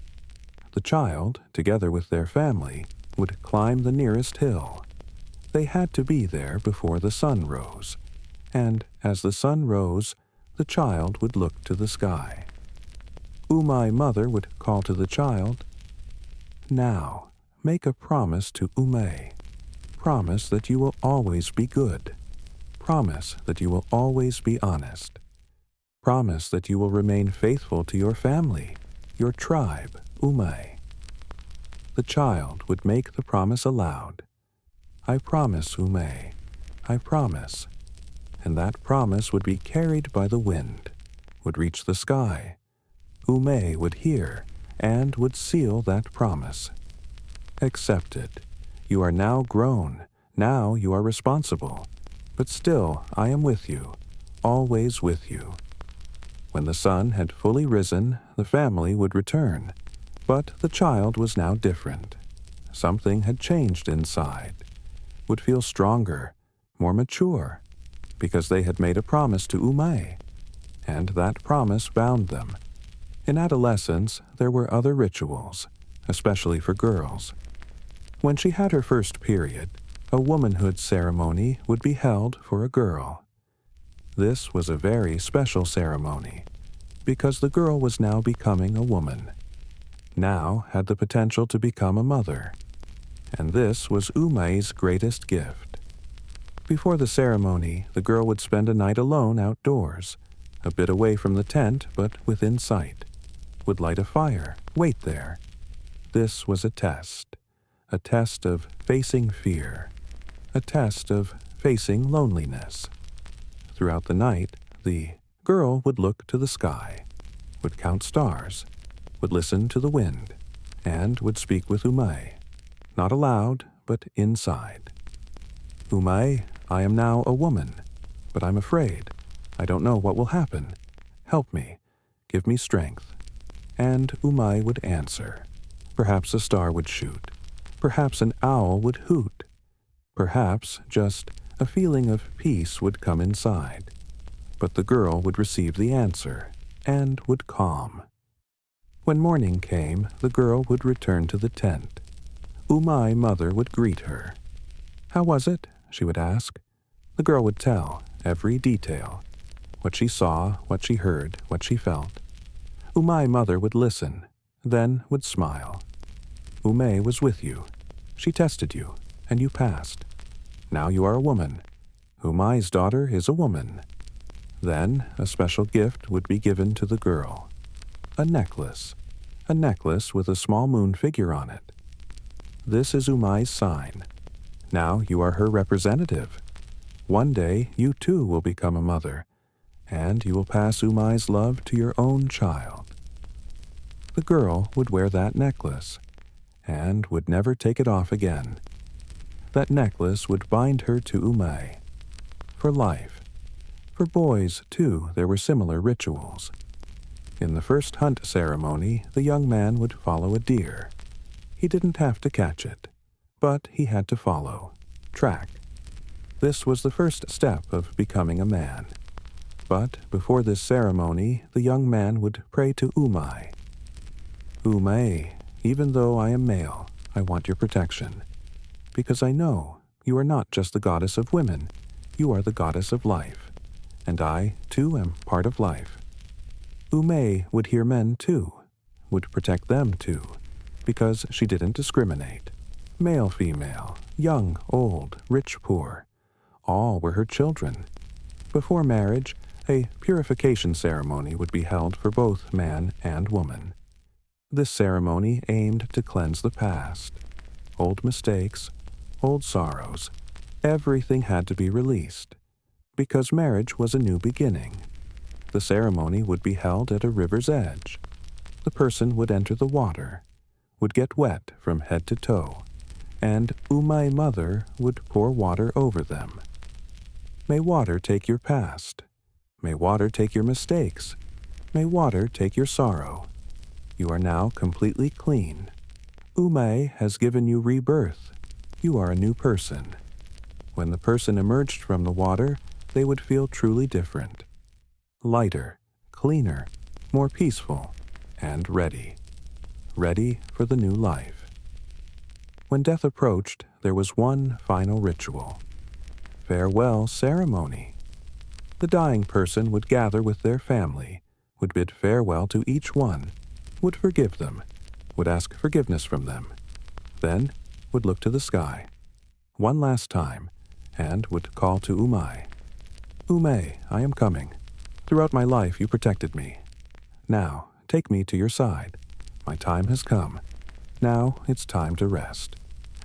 The child, together with their family, would climb the nearest hill. They had to be there before the sun rose, and as the sun rose, the child would look to the sky. Umay mother would call to the child, "Now, make a promise to Umay. Promise that you will always be good. Promise that you will always be honest. Promise that you will remain faithful to your family, your tribe, Umay." The child would make the promise aloud. "I promise, Umay. I promise." And that promise would be carried by the wind, would reach the sky. Umay would hear and would seal that promise. Accepted. You are now grown. Now you are responsible. But still I am with you, always with you. When the sun had fully risen, the family would return. But the child was now different. Something had changed inside. Would feel stronger, more mature, because they had made a promise to Umay, and that promise bound them. In adolescence, there were other rituals, especially for girls. When she had her first period, A womanhood ceremony would be held for a girl. This was a very special ceremony, because the girl was now becoming a woman, now had the potential to become a mother, and this was Umay's greatest gift. Before the ceremony, the girl would spend a night alone outdoors, a bit away from the tent but within sight, would light a fire, wait there. This was a test of facing fear, a test of facing loneliness. Throughout the night, the girl would look to the sky, would count stars, would listen to the wind, and would speak with Umay, not aloud, but inside. Umay, I am now a woman, but I'm afraid. I don't know what will happen. Help me. Give me strength. And Umay would answer. Perhaps a star would shoot. Perhaps an owl would hoot. Perhaps just a feeling of peace would come inside. But the girl would receive the answer and would calm. When morning came, the girl would return to the tent. Umay mother would greet her. How was it? She would ask. The girl would tell, every detail, what she saw, what she heard, what she felt. Umay mother would listen, then would smile. Umay was with you. She tested you, and you passed. Now you are a woman. Umay's daughter is a woman. Then a special gift would be given to the girl. A necklace with a small moon figure on it. This is Umay's sign. Now you are her representative. One day you too will become a mother, and you will pass Umay's love to your own child. The girl would wear that necklace, and would never take it off again. That necklace would bind her to Umay. For life. For boys, too, there were similar rituals. In the first hunt ceremony, the young man would follow a deer. He didn't have to catch it, but he had to follow, track. This was the first step of becoming a man. But before this ceremony, the young man would pray to Umay. Umay, even though I am male, I want your protection, because I know you are not just the goddess of women, you are the goddess of life, and I, too, am part of life. Umay would hear men, too, would protect them, too, because she didn't discriminate. Male, female, young, old, rich, poor, all were her children. Before marriage, a purification ceremony would be held for both man and woman. This ceremony aimed to cleanse the past. Old mistakes, old sorrows, everything had to be released, because marriage was a new beginning. The ceremony would be held at a river's edge. The person would enter the water, would get wet from head to toe, and Umay mother would pour water over them. May water take your past. May water take your mistakes. May water take your sorrow. You are now completely clean. Umay has given you rebirth. You are a new person. When the person emerged from the water, they would feel truly different. Lighter, cleaner, more peaceful, and ready. Ready for the new life. When death approached, there was one final ritual. Farewell ceremony. The dying person would gather with their family, would bid farewell to each one, would forgive them, would ask forgiveness from them, then would look to the sky, one last time, and would call to Umay. Umay, I am coming. Throughout my life you protected me. Now, take me to your side. My time has come. Now it's time to rest.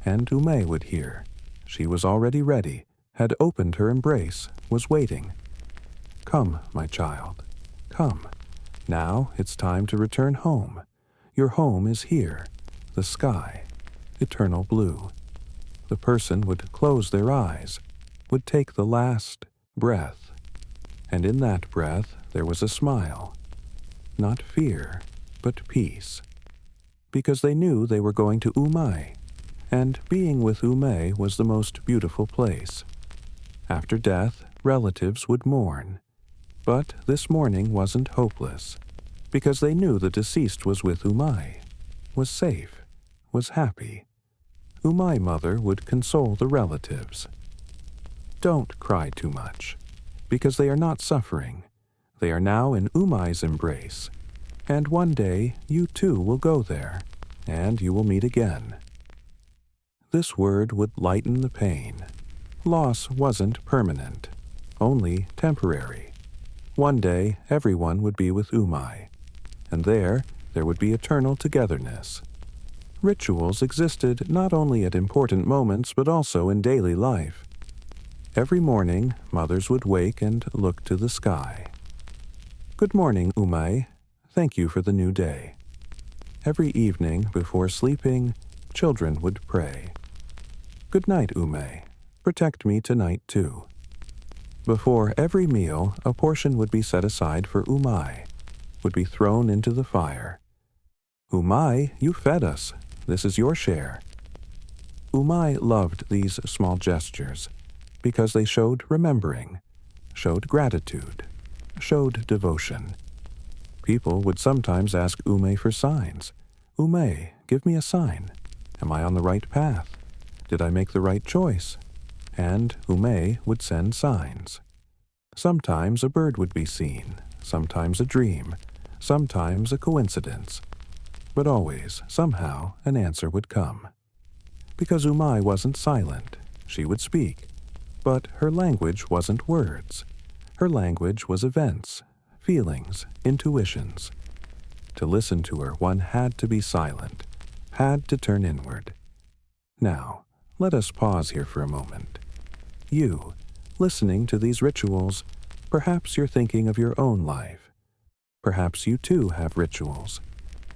And Umay would hear. She was already ready, had opened her embrace, was waiting. Come, my child, come. Now it's time to return home. Your home is here, the sky, eternal blue. The person would close their eyes, would take the last breath, and in that breath there was a smile. Not fear, but peace. Because they knew they were going to Umay, and being with Umay was the most beautiful place. After death, relatives would mourn. But this mourning wasn't hopeless, because they knew the deceased was with Umay, was safe, was happy. Umay mother would console the relatives. Don't cry too much, because they are not suffering. They are now in Umay's embrace, and one day you too will go there, and you will meet again. This word would lighten the pain. Loss wasn't permanent, only temporary. One day everyone would be with Umay, and there would be eternal togetherness. Rituals existed not only at important moments but also in daily life. Every morning, mothers would wake and look to the sky. Good morning, Umay. Thank you for the new day. Every evening, before sleeping, children would pray. Good night, Umay. Protect me tonight, too. Before every meal, a portion would be set aside for Umay, would be thrown into the fire. Umay, you fed us. This is your share. Umay loved these small gestures because they showed remembering, showed gratitude, showed devotion. People would sometimes ask Umay for signs. Umay, give me a sign. Am I on the right path? Did I make the right choice? And Umay would send signs. Sometimes a bird would be seen, sometimes a dream, sometimes a coincidence. But always, somehow, an answer would come. Because Umay wasn't silent, she would speak. But her language wasn't words. Her language was events, feelings, intuitions. To listen to her, one had to be silent, had to turn inward. Now, let us pause here for a moment. You, listening to these rituals, perhaps you're thinking of your own life. Perhaps you too have rituals.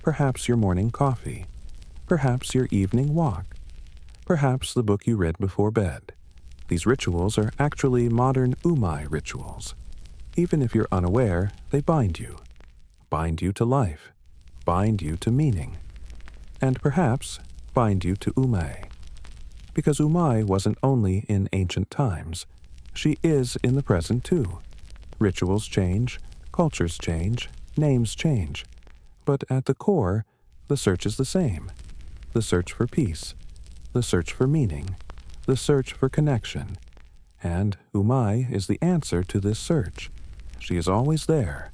Perhaps your morning coffee. Perhaps your evening walk. Perhaps the book you read before bed. These rituals are actually modern Umay rituals. Even if you're unaware, they bind you to life, bind you to meaning, and perhaps bind you to Umay. Because Umay wasn't only in ancient times, she is in the present too. Rituals change, cultures change, names change, but at the core, the search is the same. The search for peace, the search for meaning, the search for connection, and Umay is the answer to this search. She is always there,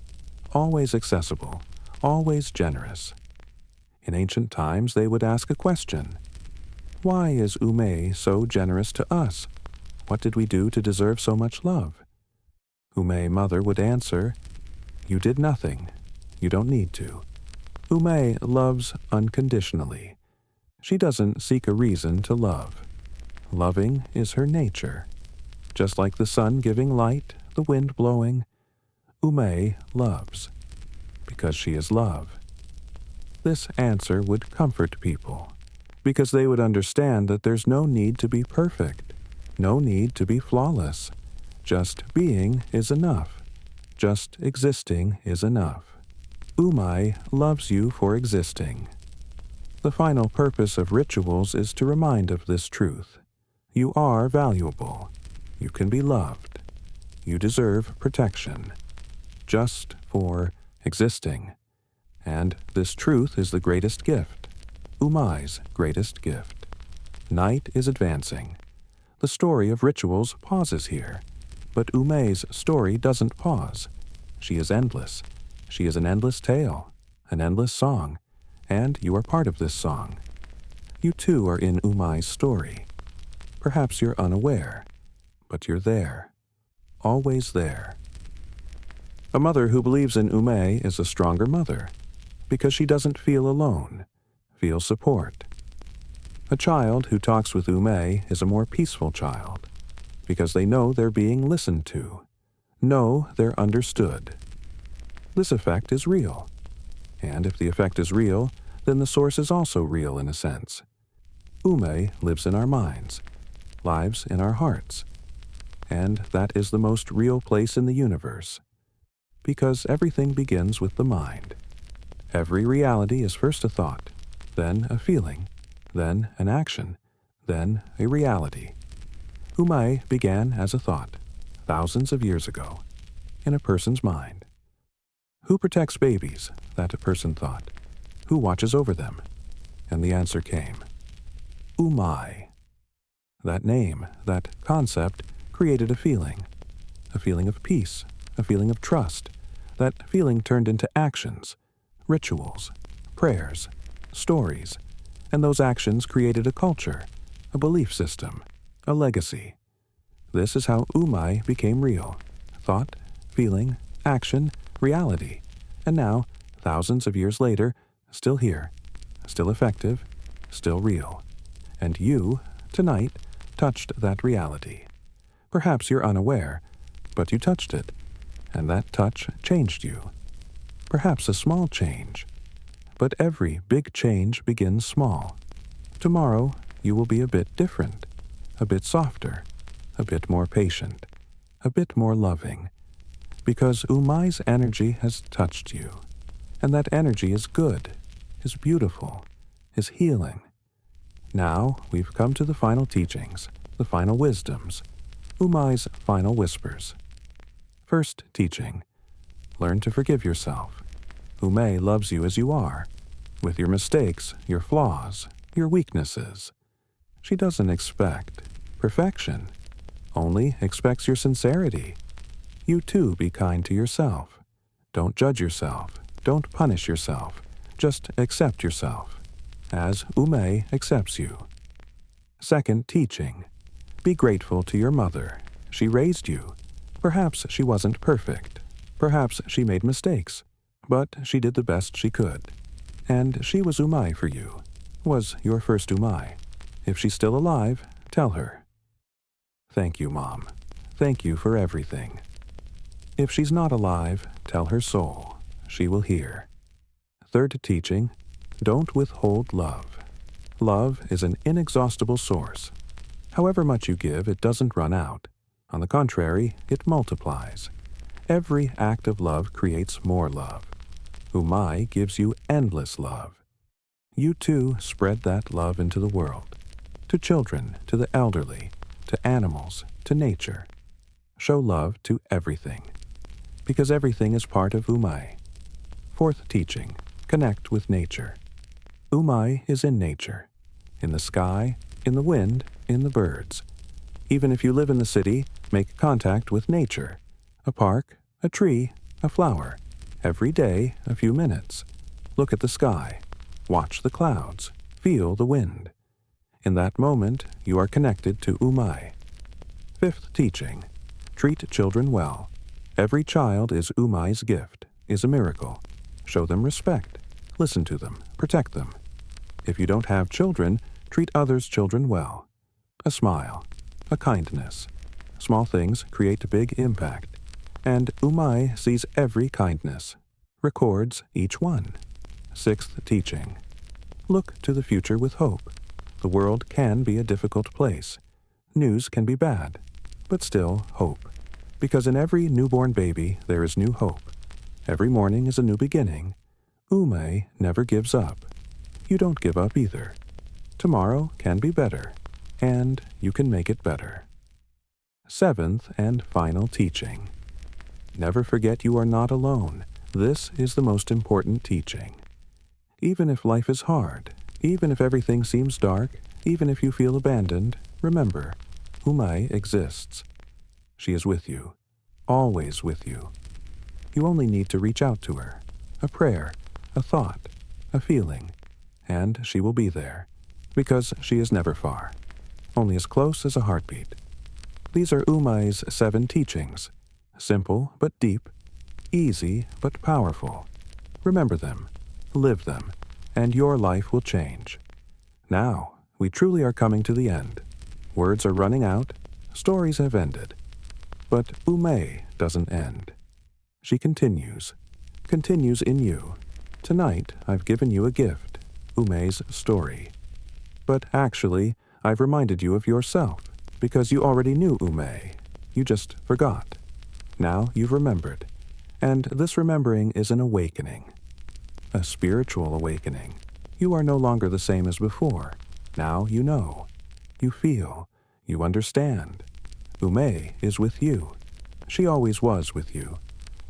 always accessible, always generous. In ancient times, they would ask a question. Why is Umay so generous to us? What did we do to deserve so much love? Umay mother would answer, you did nothing. You don't need to. Umay loves unconditionally. She doesn't seek a reason to love. Loving is her nature. Just like the sun giving light, the wind blowing, Umay loves, because she is love. This answer would comfort people, because they would understand that there's no need to be perfect, no need to be flawless. Just being is enough. Just existing is enough. Umay loves you for existing. The final purpose of rituals is to remind of this truth. You are valuable. You can be loved. You deserve protection. Just for existing. And this truth is the greatest gift. Umay's greatest gift. Night is advancing. The story of rituals pauses here. But Umay's story doesn't pause. She is endless. She is an endless tale, an endless song, and you are part of this song. You too are in Umay's story. Perhaps you're unaware, but you're there, always there. A mother who believes in Umay is a stronger mother, because she doesn't feel alone, feels support. A child who talks with Umay is a more peaceful child, because they know they're being listened to, know they're understood. This effect is real. And if the effect is real, then the source is also real in a sense. Umay lives in our minds, lives in our hearts, and that is the most real place in the universe, because everything begins with the mind. Every reality is first a thought, then a feeling, then an action, then a reality. Umay began as a thought, thousands of years ago, in a person's mind. Who protects babies? That person thought. Who watches over them? And the answer came. Umay. That name, that concept, created a feeling of peace, a feeling of trust. That feeling turned into actions, rituals, prayers, stories, and those actions created a culture, a belief system, a legacy. This is how Umay became real: thought, feeling, action, reality. And now, thousands of years later, still here, still effective, still real. And you, tonight, touched that reality. Perhaps you're unaware, but you touched it, and that touch changed you. Perhaps a small change, but every big change begins small. Tomorrow, you will be a bit different, a bit softer, a bit more patient, a bit more loving, because Umay's energy has touched you, and that energy is good, is beautiful, is healing. Now we've come to the final teachings, the final wisdoms, Umay's final whispers. First teaching: learn to forgive yourself. Umay loves you as you are, with your mistakes, your flaws, your weaknesses. She doesn't expect perfection, only expects your sincerity. You too be kind to yourself. Don't judge yourself. Don't punish yourself. Just accept yourself, as Umay accepts you. Second teaching: be grateful to your mother. She raised you. Perhaps she wasn't perfect. Perhaps she made mistakes. But she did the best she could. And she was Umay for you, was your first Umay. If she's still alive, tell her, "Thank you, Mom. Thank you for everything." If she's not alive, tell her soul. She will hear. Third teaching: don't withhold love. Love is an inexhaustible source. However much you give, it doesn't run out. On the contrary, it multiplies. Every act of love creates more love. Umay gives you endless love. You too spread that love into the world, to children, to the elderly, to animals, to nature. Show love to everything, because everything is part of Umay. Fourth teaching: connect with nature. Umay is in nature, in the sky, in the wind, in the birds. Even if you live in the city, make contact with nature. A park, a tree, a flower. Every day, a few minutes. Look at the sky. Watch the clouds. Feel the wind. In that moment, you are connected to Umay. Fifth teaching: treat children well. Every child is Umay's gift, is a miracle. Show them respect. Listen to them. Protect them. If you don't have children, treat others' children well. A smile, a kindness. Small things create big impact. And Umay sees every kindness, records each one. Sixth teaching: look to the future with hope. The world can be a difficult place. News can be bad, but still hope. Because in every newborn baby there is new hope. Every morning is a new beginning. Umay never gives up. You don't give up either. Tomorrow can be better, and you can make it better. Seventh and final teaching: never forget you are not alone. This is the most important teaching. Even if life is hard, even if everything seems dark, even if you feel abandoned, remember, Umay exists. She is with you, always with you. You only need to reach out to her. A prayer, a thought, a feeling, and she will be there, because she is never far, only as close as a heartbeat. These are Umay's 7 teachings, simple but deep, easy but powerful. Remember them, live them, and your life will change. Now, we truly are coming to the end. Words are running out, stories have ended. But Umay doesn't end. She continues in you. Tonight, I've given you a gift, Umay's story. But actually, I've reminded you of yourself, because you already knew Umay. You just forgot. Now you've remembered. And this remembering is an awakening. A spiritual awakening. You are no longer the same as before. Now you know. You feel. You understand. Umay is with you. She always was with you.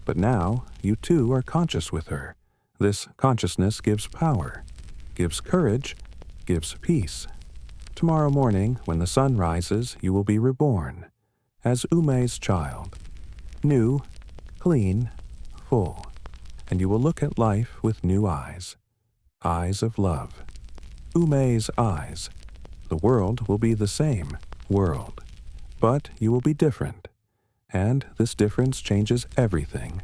But now you too are conscious with her. This consciousness gives power, gives courage, gives peace. Tomorrow morning, when the sun rises, you will be reborn as Umay's child, new, clean, full, and you will look at life with new eyes, eyes of love. Umay's eyes. The world will be the same world, but you will be different, and this difference changes everything,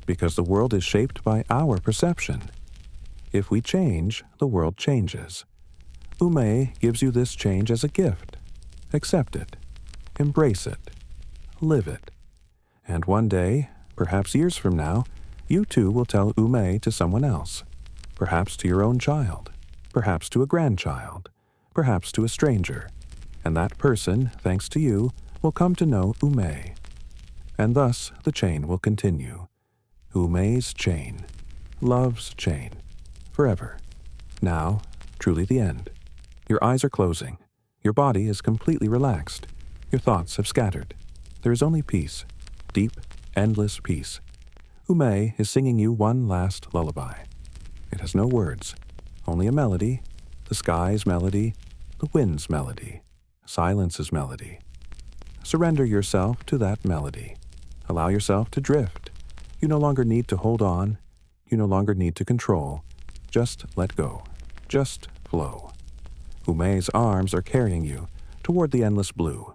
because the world is shaped by our perception. If we change, the world changes. Umay gives you this change as a gift. Accept it. Embrace it. Live it. And one day, perhaps years from now, you too will tell Umay to someone else, perhaps to your own child, perhaps to a grandchild, perhaps to a stranger, and that person, thanks to you, will come to know Umay. And thus the chain will continue. Umay's chain, love's chain, forever. Now, truly the end. Your eyes are closing. Your body is completely relaxed. Your thoughts have scattered. There is only peace, deep, endless peace. Umay is singing you one last lullaby. It has no words, only a melody, the sky's melody, the wind's melody, silence's melody. Surrender yourself to that melody. Allow yourself to drift. You no longer need to hold on. You no longer need to control. Just let go. Just flow. Umay's arms are carrying you toward the endless blue.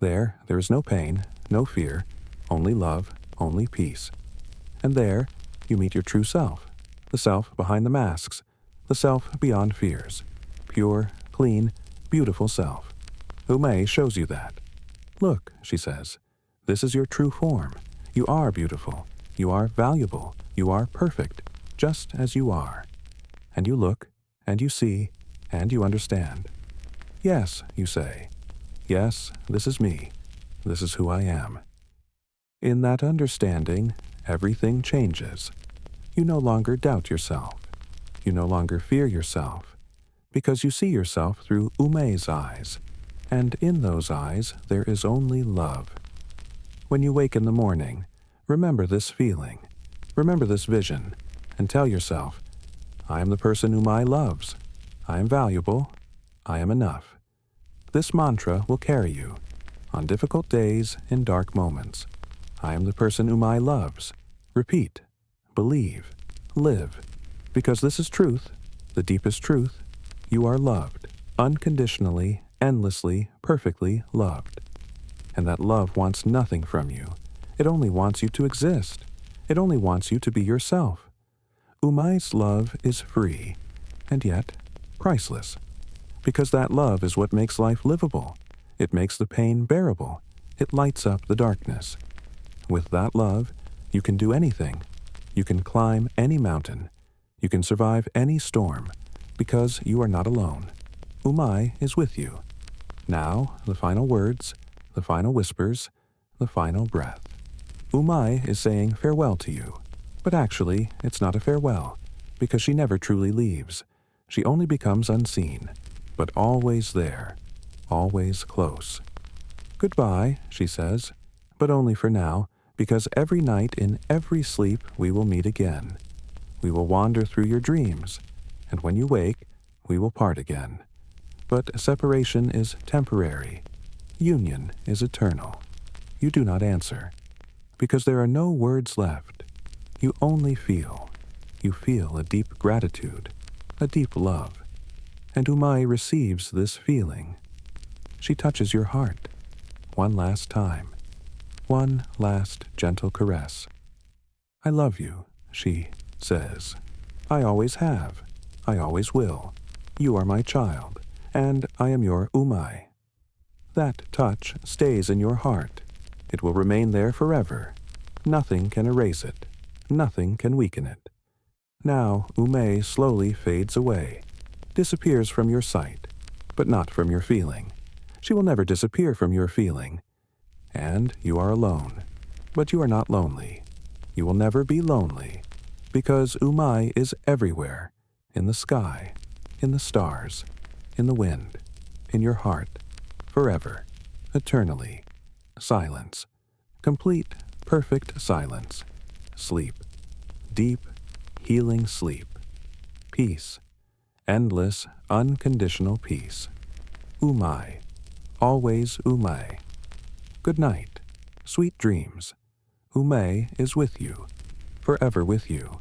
There is no pain, no fear, only love, only peace. And there, you meet your true self, the self behind the masks, the self beyond fears, pure, clean, beautiful self. Umay shows you that. Look, she says, this is your true form. You are beautiful. You are valuable. You are perfect, just as you are. And you look, and you see, and you understand. Yes, you say. Yes, this is me. This is who I am. In that understanding, everything changes. You no longer doubt yourself. You no longer fear yourself, because you see yourself through Umay's eyes, and in those eyes there is only love. When you wake in the morning, remember this feeling, remember this vision, and tell yourself, I am the person Umay loves. I am valuable. I am enough. This mantra will carry you on difficult days and dark moments. I am the person Umay loves. Repeat, believe, live, because this is truth, the deepest truth. You are loved, unconditionally, endlessly, perfectly loved. And that love wants nothing from you. It only wants you to exist. It only wants you to be yourself. Umay's love is free, and yet priceless, because that love is what makes life livable. It makes the pain bearable. It lights up the darkness. With that love, you can do anything. You can climb any mountain. You can survive any storm, because you are not alone. Umay is with you. Now, the final words, the final whispers, the final breath. Umay is saying farewell to you, but actually, it's not a farewell, because she never truly leaves. She only becomes unseen, but always there, always close. Goodbye, she says, but only for now, because every night in every sleep we will meet again. We will wander through your dreams, and when you wake, we will part again. But separation is temporary. Union is eternal. You do not answer, because there are no words left. You only feel. You feel a deep gratitude, a deep love. And Umay receives this feeling. She touches your heart, one last time, one last gentle caress. I love you, she says. I always have. I always will. You are my child, and I am your Umay. That touch stays in your heart. It will remain there forever. Nothing can erase it. Nothing can weaken it. Now Umay slowly fades away, disappears from your sight, but not from your feeling. She will never disappear from your feeling. And you are alone. But you are not lonely. You will never be lonely, because Umay is everywhere, in the sky, in the stars, in the wind, in your heart, forever, eternally. Silence. Complete, perfect silence. Sleep. Deep, healing sleep. Peace. Endless, unconditional peace. Umay, always Umay. Good night, sweet dreams. Umay is with you, forever with you.